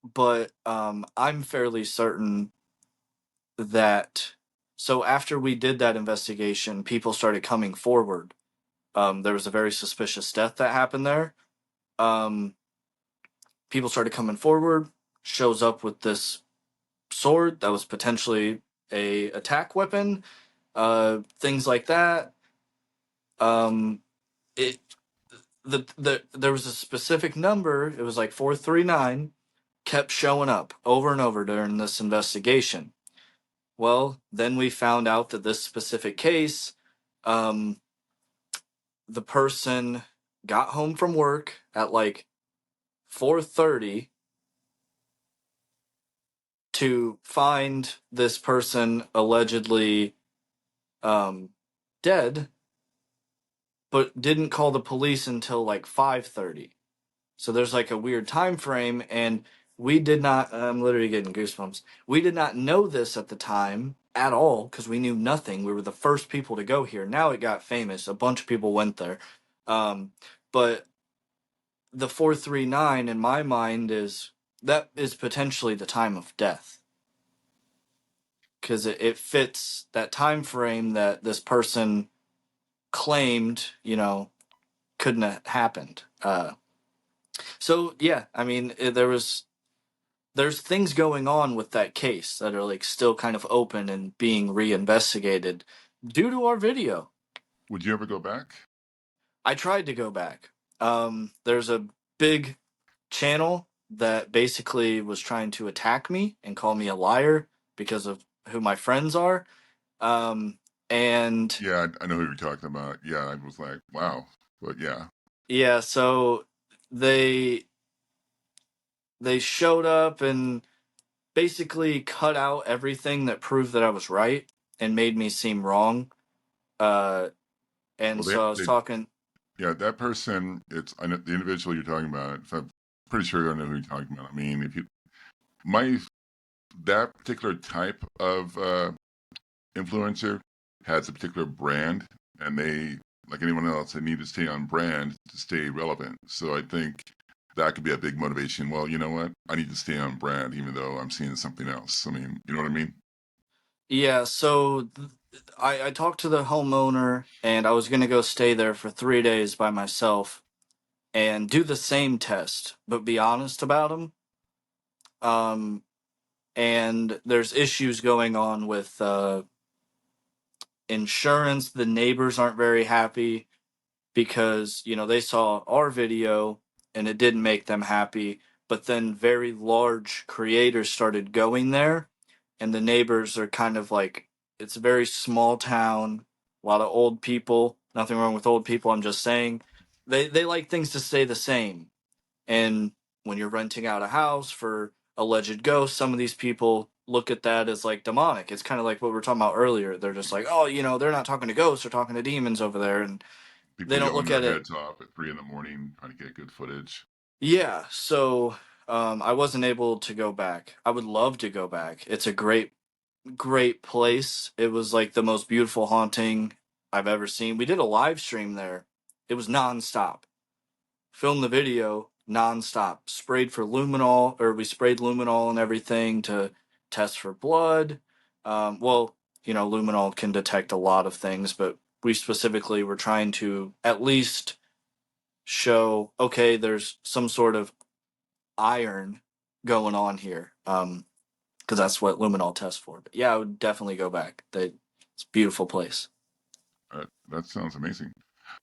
but I'm fairly certain that. So after we did that investigation, people started coming forward. There was a very suspicious death that happened there. Um, People started coming forward. Shows up with this sword that was potentially a attack weapon. Things like that. Um, it there was a specific number. It was like 439. Kept showing up over and over during this investigation. Well, then we found out that this specific case, um, the person got home from work at like 4:30 to find this person allegedly um, dead, but didn't call the police until like 5:30. So there's like a weird time frame, and we did not. I'm literally getting goosebumps. We did not know this at the time at all because we knew nothing. We were the first people to go here. Now it got famous. A bunch of people went there, um, but the 439 in my mind is potentially the time of death because it fits that time frame that this person claimed couldn't have happened. So yeah, I mean there's things going on with that case that are like still kind of open and being reinvestigated due to our video. Would you ever go back? I tried to go back. There's a big channel that basically was trying to attack me and call me a liar because of who my friends are. Um, and Yeah, I know who you're talking about. Yeah, I was like, wow. But yeah, yeah, so they they showed up and basically cut out everything that proved that I was right and made me seem wrong. Uh, and well, so I was talking. yeah, that person. It's I know the individual you're talking about. If I'm pretty sure I know who you're talking about. I mean, if you my that particular type of influencer has a particular brand, and they, like anyone else, they need to stay on brand to stay relevant. So I think that could be a big motivation. Well, you know what? I need to stay on brand, even though I'm seeing something else. I mean, you know what I mean? Yeah, so I talked to the homeowner and I was gonna go stay there for 3 days by myself and do the same test, but be honest about them. Um, and there's issues going on with insurance. The neighbors aren't very happy because, they saw our video and it didn't make them happy. But then very large creators started going there, and the neighbors are kind of like, it's a very small town, a lot of old people. Nothing wrong with old people. I'm just saying they like things to stay the same. And when you're renting out a house for alleged ghosts, some of these people look at that as like demonic. It's kind of like what we were talking about earlier. They're just like, oh, they're not talking to ghosts, they're talking to demons over there. And People they don't yelling look their at it. heads off at 3 in the morning trying to get good footage. Yeah. So I wasn't able to go back. I would love to go back. It's a great place. It was like the most beautiful haunting I've ever seen. We did a live stream there. It was nonstop. Filmed the video nonstop. Sprayed for luminol, or we sprayed luminol and everything to test for blood. Well, luminol can detect a lot of things, but we specifically were trying to at least show, okay, there's some sort of iron going on here. Because that's what luminol tests for. But yeah, I would definitely go back. It's a beautiful place. That sounds amazing.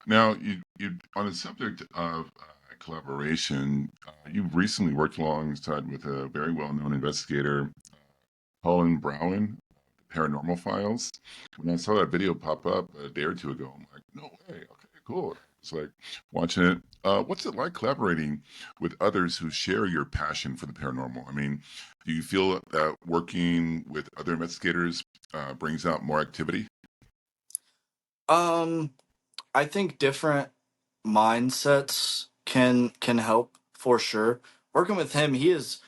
Now, you on the subject of collaboration, you've recently worked alongside with a very well-known investigator, Colin Brown, Paranormal Files. When I saw that video pop up a day or two ago, I'm like, no way. Okay, cool. It's like watching it. What's it like collaborating with others who share your passion for the paranormal? I mean, do you feel that working with other investigators brings out more activity? Um, I think different mindsets can help for sure. Working with him, he is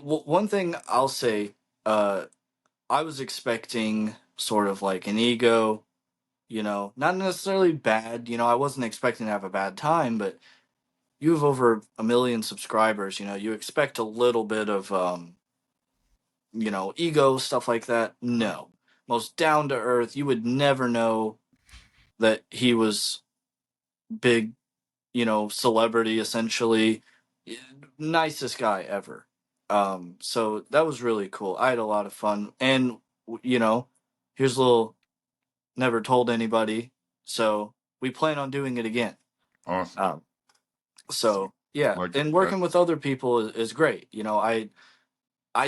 one thing I'll say. Uh, I was expecting sort of like an ego, not necessarily bad. I wasn't expecting to have a bad time, but you have over 1 million subscribers. You expect a little bit of ego, stuff like that. No. Most down to earth. You would never know that he was big, celebrity essentially. Nicest guy ever. So that was really cool. I had a lot of fun. And, here's a little never told anybody. So we plan on doing it again. Awesome. Um, so yeah, Like and that. working with other people is great. I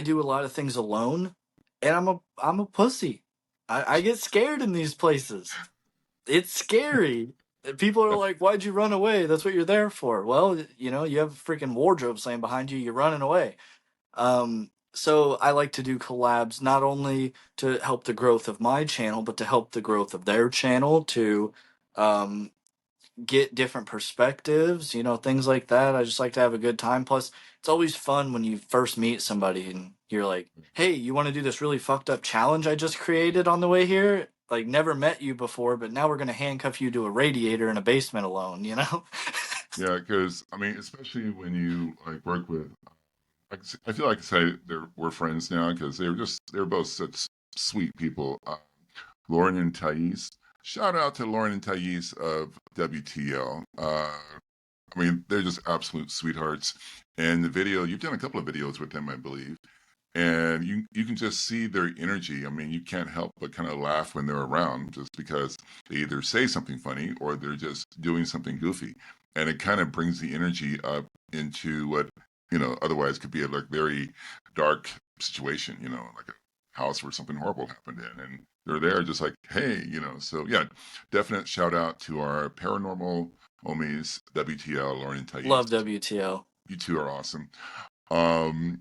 do a lot of things alone, and I'm a pussy. I get scared in these places. It's scary. People are like, "Why'd you run away? That's what you're there for." Well, you have a freaking wardrobe slaying behind you. You're running away. So I like to do collabs not only to help the growth of my channel, but to help the growth of their channel to um, get different perspectives, things like that. I just like to have a good time. Plus, it's always fun when you first meet somebody and you're like, "Hey, you want to do this really fucked up challenge I just created on the way here? Like, never met you before, but now we're going to handcuff you to a radiator in a basement alone?" Yeah, because I mean, especially when you like work with, I feel like I say we're friends now because they're both such sweet people. Lauren and Thais. Shout out to Lauren and Thais of WTL. I mean, they're just absolute sweethearts. And the video, you've done a couple of videos with them, I believe. and you can just see their energy. I mean, you can't help but kind of laugh when they're around, just because they either say something funny or they're just doing something goofy, and it kind of brings the energy up into what otherwise could be a like very dark situation, like a house where something horrible happened in, and they're there just like, hey, So yeah, definite shout out to our paranormal homies, WTL, Lauren and Thais. Love WTL. You two are awesome. Um,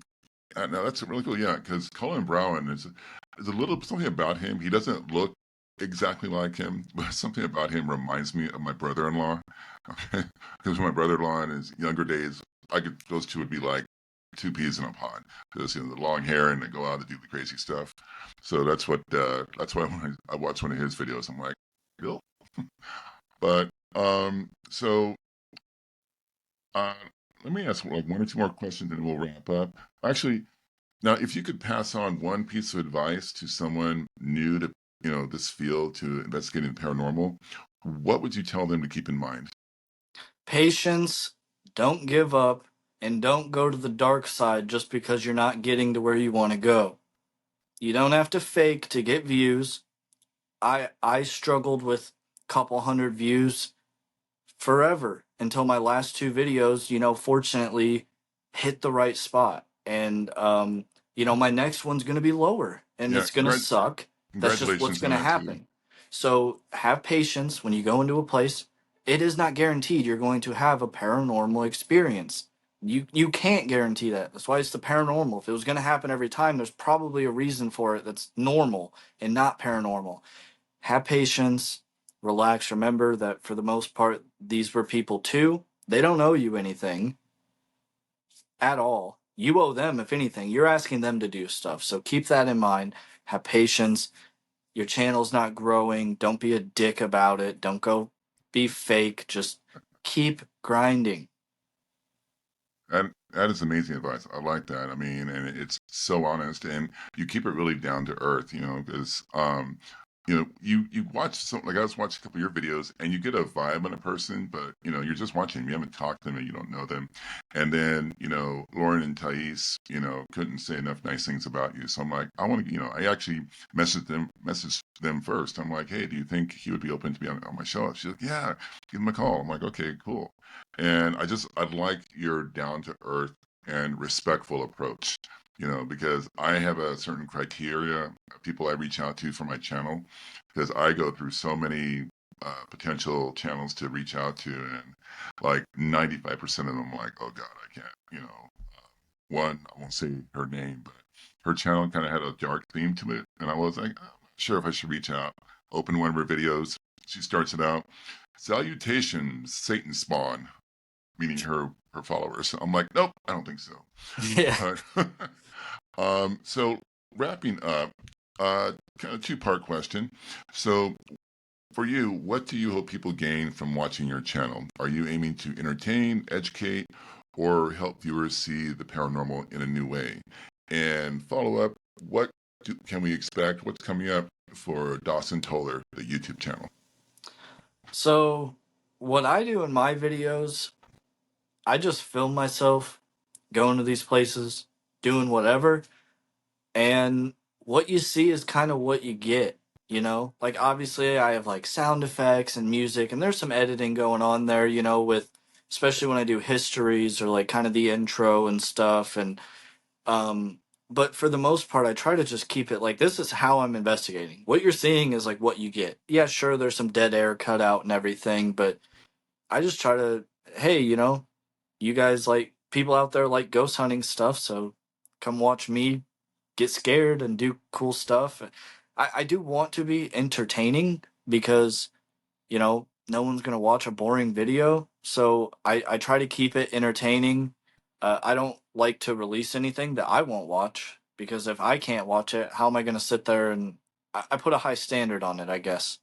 no, that's really cool. Yeah, because Colin Brown is a little something about him. He doesn't look exactly like him, but something about him reminds me of my brother-in-law. Okay, because my brother-in-law in his younger days, those two would be like two peas in a pod. Because the long hair and they go out to do the crazy stuff. So that's why when I watch one of his videos, I'm like, Bill. But so uh, let me ask like one or two more questions, and we'll wrap up. Actually, now, if you could pass on one piece of advice to someone new to, this field, to investigating the paranormal, what would you tell them to keep in mind? Patience, don't give up, and don't go to the dark side just because you're not getting to where you want to go. You don't have to fake to get views. I struggled with a couple hundred views forever until my last two videos, fortunately hit the right spot. And my next one's going to be lower and Yeah, it's going to suck. That's just what's congratulations going on to that too. happen. So have patience when you go into a place. It is not guaranteed you're going to have a paranormal experience. You can't guarantee that. That's why it's the paranormal. If it was going to happen every time, there's probably a reason for it that's normal and not paranormal. Have patience, relax. Remember that for the most part, these were people too. They don't owe you anything at all. You owe them, if anything. You're asking them to do stuff. So keep that in mind. Have patience. Your channel's not growing. Don't be a dick about it. Don't go be fake. Just keep grinding. That is amazing advice. I like that. I mean, and it's so honest, and you keep it really down to earth. Because you watch some like I was watching a couple of your videos, and you get a vibe on a person, but you're just watching them. You haven't talked to them, and you don't know them. And then Lauren and Thais, couldn't say enough nice things about you. So I'm like, I want to, I actually messaged them first. I'm like, hey, do you think he would be open to be on my show? She's like, yeah, give him a call. I'm like, okay, cool. And I'd like your down to earth and respectful approach, because I have a certain criteria of people I reach out to for my channel, because I go through so many potential channels to reach out to, and like 95% of them, I'm like, oh God, I can't, one, I won't say her name, but her channel kind of had a dark theme to it. And I was like, I'm not sure if I should reach out. Open one of her videos. She starts it out, salutations, Satan spawn, meaning her followers. I'm like, nope, I don't think so. Yeah. But so wrapping up, kind of two-part question. So for you, what do you hope people gain from watching your channel? Are you aiming to entertain, educate, or help viewers see the paranormal in a new way? And follow up, can we expect? What's coming up for Dawson Toller, the YouTube channel? So, what I do in my videos, I just film myself going to these places, doing whatever, and what you see is kind of what you get, Like, obviously, I have like sound effects and music, and there's some editing going on there, with especially when I do histories or like kind of the intro and stuff. And, um, but for the most part, I try to just keep it like this is how I'm investigating. What you're seeing is like what you get. Yeah, sure, there's some dead air cut out and everything, but I just try to, hey, you guys like people out there like ghost hunting stuff, so come watch me get scared and do cool stuff. I do want to be entertaining because, no one's going to watch a boring video. So I try to keep it entertaining. I don't like to release anything that I won't watch because if I can't watch it, how am I going to sit there and I put a high standard on it, I guess.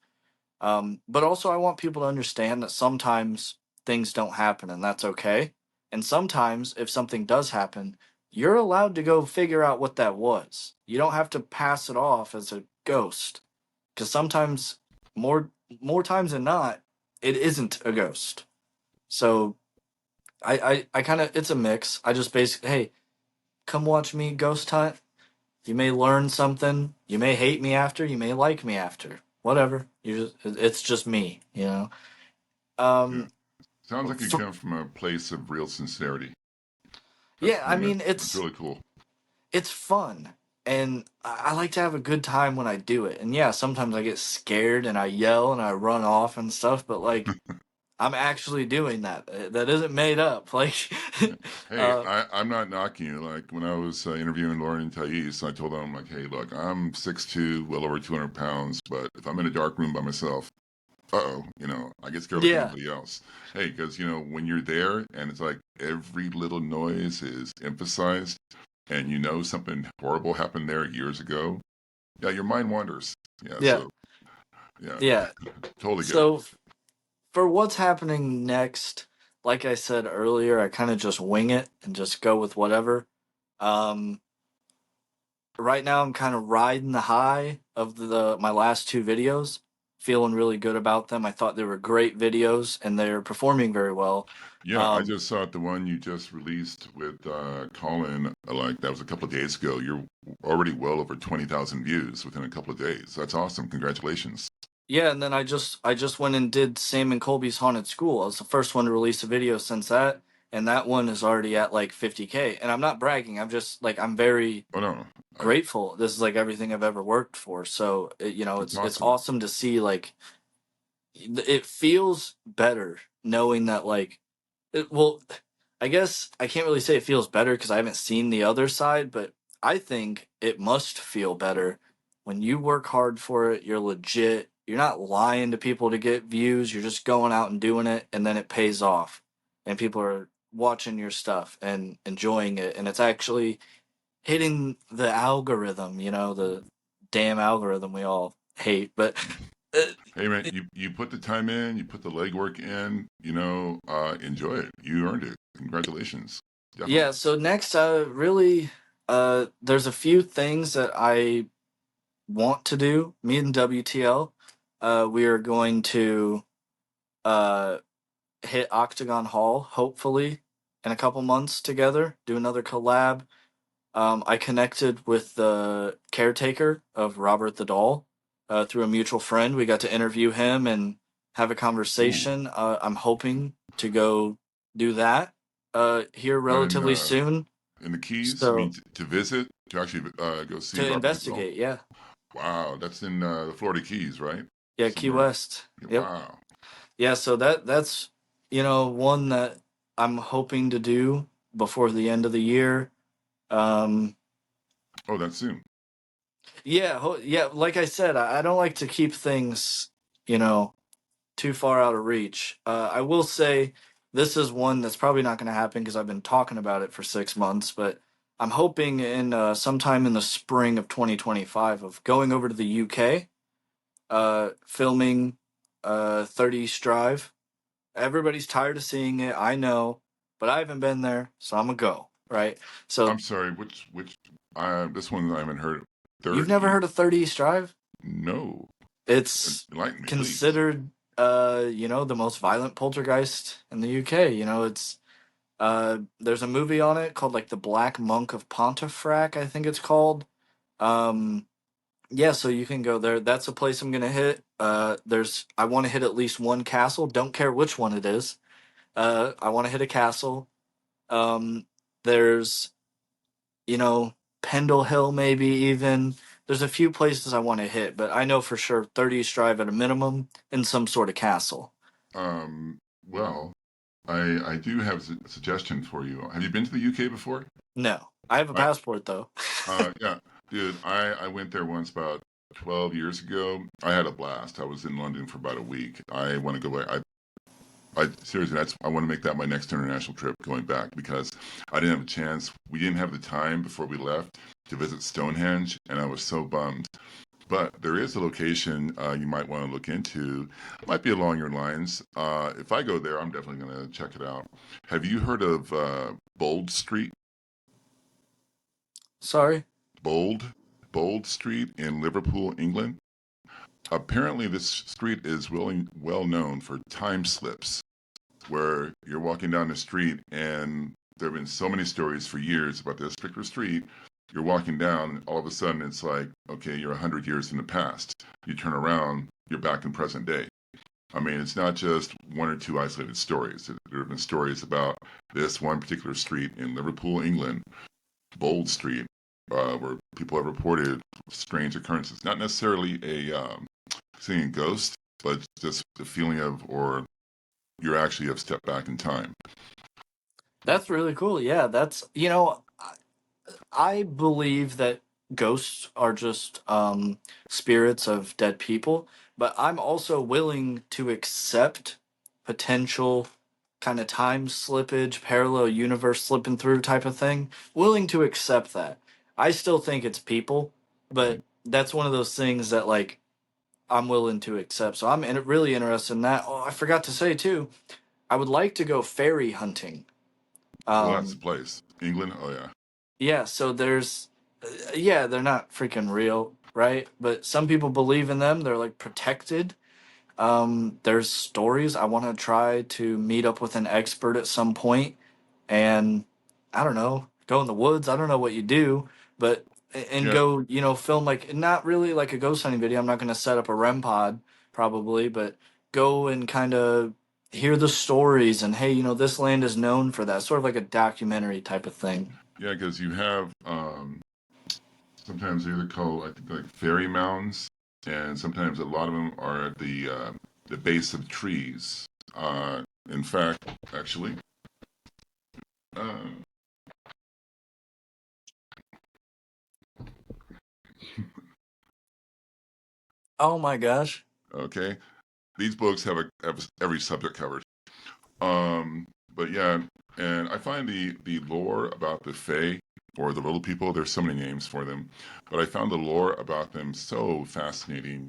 But also, I want people to understand that sometimes things don't happen, and that's okay. And sometimes, if something does happen, you're allowed to go figure out what that was. You don't have to pass it off as a ghost, because sometimes, more more times than not, it isn't a ghost. So I kind of it's a mix. I just basically, hey, come watch me ghost hunt. You may learn something. You may hate me after. You may like me after. Whatever. It's just me. Yeah. Um, Sounds like you for, come from a place of real sincerity. yeah. I mean, That's really cool. it's fun, and I like to have a good time when I do it. And yeah, sometimes I get scared and I yell and I run off and stuff. But like, I'm actually doing that. That isn't made up. Like, Yeah. Hey, uh, I'm not knocking you. Like when I was interviewing Lauren and Thais, I told them like, hey, look, I'm 6'2", well over 200 pounds, but if I'm in a dark room by myself, I get scared like yeah, anybody else. Hey, because when you're there and it's like every little noise is emphasized, and something horrible happened there years ago, yeah, your mind wanders. Yeah, yeah, so yeah, yeah. totally get it. So for what's happening next, like I said earlier, I kind of just wing it and just go with whatever. Um, right now, I'm kind of riding the high of the my last two videos, feeling really good about them. I thought they were great videos, and they're performing very well. Yeah, I Um, just saw it, the one you just released with Colin, like that was a couple of days ago. You're already well over 20,000 views within a couple of days. That's awesome. Congratulations. yeah, and then I just went and did Sam and Colby's Haunted School. I was the first one to release a video since that, and that one is already at like 50K. And I'm not bragging. I'm just like I'm very Oh no, grateful. This is like everything I've ever worked for. So it's it's awesome. awesome to see like it feels better knowing that like well, I guess I can't really say it feels better because I haven't seen the other side, but I think it must feel better when you work hard for it. You're legit. You're not lying to people to get views. You're just going out and doing it, and then it pays off, and people are watching your stuff and enjoying it, and it's actually hitting the algorithm. The damn algorithm we all hate, but. uh, Hey man, you put the time in, you put the legwork in, enjoy it. You earned it. Congratulations. Yeah, Definitely. so next, really, there's a few things that I want to do. Me and WTL, we are going to uh, hit Octagon Hall, hopefully, in a couple months together, do another collab. I connected with the caretaker of Robert the Doll through a mutual friend. We got to interview him and have a Ooh, conversation. I'm hoping to go do that here that in relatively soon. the Keys. I mean, So to visit, to actually go see to Robert Goodell. investigate, yeah, Wow, that's in the Florida Keys, right? yeah, Key Somewhere. West, yep, Wow. yeah. So that's one that I'm hoping to do before the end of the year. Um, Oh, that's soon. yeah, yeah. Like I said, I don't like to keep things, you know, too far out of reach. I will say this is one that's probably not going to happen because I've been talking about it for 6 months, but I'm hoping in sometime in the spring of 2025 of going over to the UK, filming 30 East Drive. Everybody's tired of seeing it, I know, but I haven't been there, so I'm gonna go. Right. I'm So sorry, which this one I haven't heard. you've Third never E. heard of 30 East Drive? No. It's Enlighten me, please. considered, the most violent poltergeist in the UK. It's there's a movie on it called like The Black Monk of Pontefract, I think it's called. Um, yeah, so you can go there. That's a place I'm gonna hit. I want to hit at least one castle. Don't care which one it is. I want to hit a castle. Um, there's you know Pendle Hill, maybe even. There's a few places I want to hit, but I know for sure 30 Drive at a minimum in some sort of castle. Well, I do have a suggestion for you. Have you been to the UK before? No, I have a I passport though. yeah, dude, I went there once about 12 years ago. I had a blast. I was in London for about a week. I want to go back. I seriously, I want to make that my next international trip going back because I didn't have a chance. We didn't have the time before we left to visit Stonehenge, and I was so bummed. But there is a location you might want to look into. Might be along your lines. If I go there, I'm definitely going to check it out. Have you heard of Bold Street? Sorry. Bold, Bold Street in Liverpool, England. Apparently, this street is well known for time slips, where you're walking down the street and there have been so many stories for years about this particular street you're walking down, and all of a sudden it's like, okay, you're 100 years in the past. You turn around, you're back in present day. I mean, it's not just one or two isolated stories. There have been stories about this one particular street in Liverpool, England, Bold Street, where people have reported strange occurrences. Not necessarily a seeing a ghost, but just the feeling of, or you actually have stepped back in time. That's really cool. Yeah, that's, I believe that ghosts are just spirits of dead people, but I'm also willing to accept potential kind of time slippage, parallel universe slipping through type of thing. Willing to accept that. I still think it's people, but that's one of those things that like I'm willing to accept. So I'm really interested in that. Oh, I forgot to say too. I would like to go fairy hunting. Well, that's the Um, place. England? Oh, yeah. Yeah, so yeah, they're not freaking real, right? But some people believe in them. They're like protected. There's stories. I want to try to meet up with an expert at some point and I don't know, go in the woods. I don't know what you do, but and Yeah, go, film like not really like a ghost hunting video. I'm not going to set up a REM pod probably, but go and kind of hear the stories and hey, this land is known for that. Sort of like a documentary type of thing. yeah, because you have sometimes they're called, I think, like fairy mounds, and sometimes a lot of them are at the base of trees. In fact, actually, uh, Oh my gosh. okay, these books have every subject covered. Um, but yeah, and I find the lore about the Fae or the little people. There's so many names for them, but I found the lore about them so fascinating.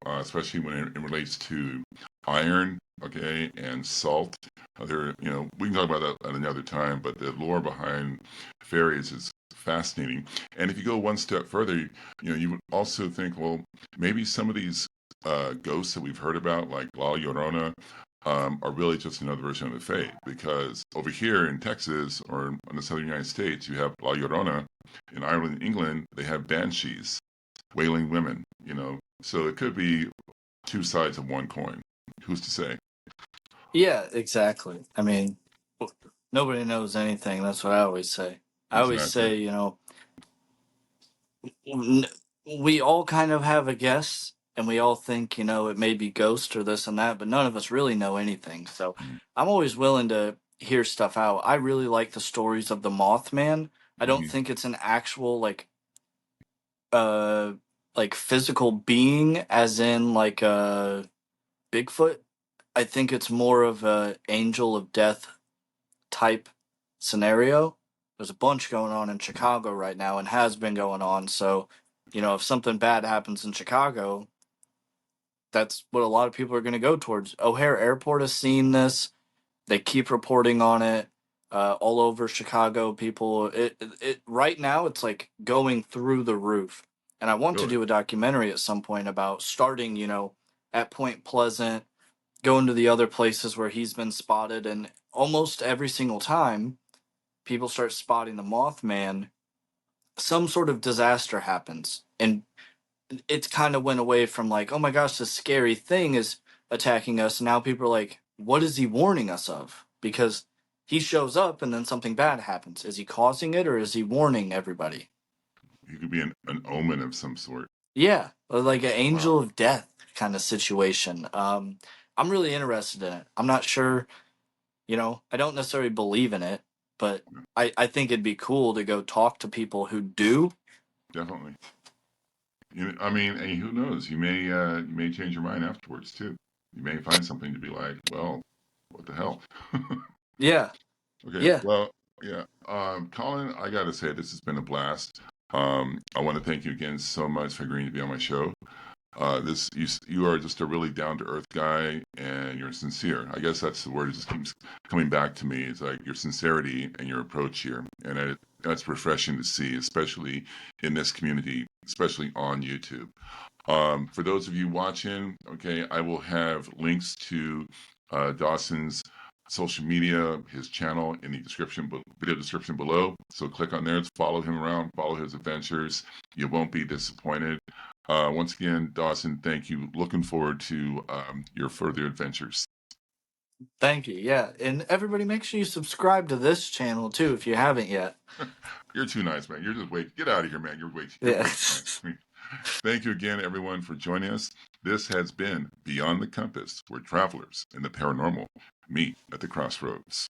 Especially when it relates to iron, okay, and salt. We can talk about that at another time. But the lore behind fairies is fascinating. And if you go one step further, you would also think, well, maybe some of these ghosts that we've heard about, like La Llorona, are really just another version of the Fae. Because over here in Texas or in the southern United States, you have La Llorona. In Ireland, England, they have banshees, wailing women. So it could be two sides of one coin. Who's to say? Yeah, exactly. I mean, nobody knows anything. That's what I always say. I always Exactly. say, n- we all kind of have a guess and we all think, it may be ghost or this and that, but none of us really know anything. So I'm always willing to hear stuff out. I really like the stories of the Mothman. I don't Mm-hmm. think it's an actual uh like physical being as in like Bigfoot. I think it's more of a angel of death type scenario. There's a bunch going on in Chicago right now and has been going on. So, if something bad happens in Chicago, that's what a lot of people are going to go towards. O'Hare Airport has seen this. They keep reporting on it all over Chicago. People, it right now it's like going through the roof. And I want to Really? do a documentary at some point about starting, at Point Pleasant, going to the other places where he's been spotted, and almost every single time people start spotting the Mothman, some sort of disaster happens. And it's kind of went away from like, oh my gosh, this scary thing is attacking us. Now people are like, what is he warning us of? Because he shows up and then something bad happens. Is he causing it or is he warning everybody? He could be an omen of some sort. Yeah, like an Wow. angel of death kind of situation. I'm really interested in it. I'm not sure, I don't necessarily believe in it, but I think it'd be cool to go talk to people who do. Definitely. I mean, and who knows? You may change your mind afterwards too. You may find something to be like, well, what the hell? Yeah, Okay, yeah. well, yeah. Colin, I gotta say this has been a blast. I want to thank you again so much for agreeing to be on my show. You are just a really down to earth guy, and you're sincere. I guess that's the word that just keeps coming back to me. It's like your sincerity and your approach here, and that's refreshing to see, especially in this community, especially on YouTube. For those of you watching, okay, I will have links to Dawson's social media, his channel in the video description below. So click on there to follow him around, follow his adventures. You won't be disappointed. Once again, Dawson, thank you. Looking forward to your further adventures. Thank you. Yeah, and everybody, make sure you subscribe to this channel too if you haven't yet. You're too nice, man. You're just way get out of here, man. You're way Yeah. too nice. Thank you again, everyone, for joining us. This has been Beyond the Compass, where travelers and the paranormal meet at the crossroads.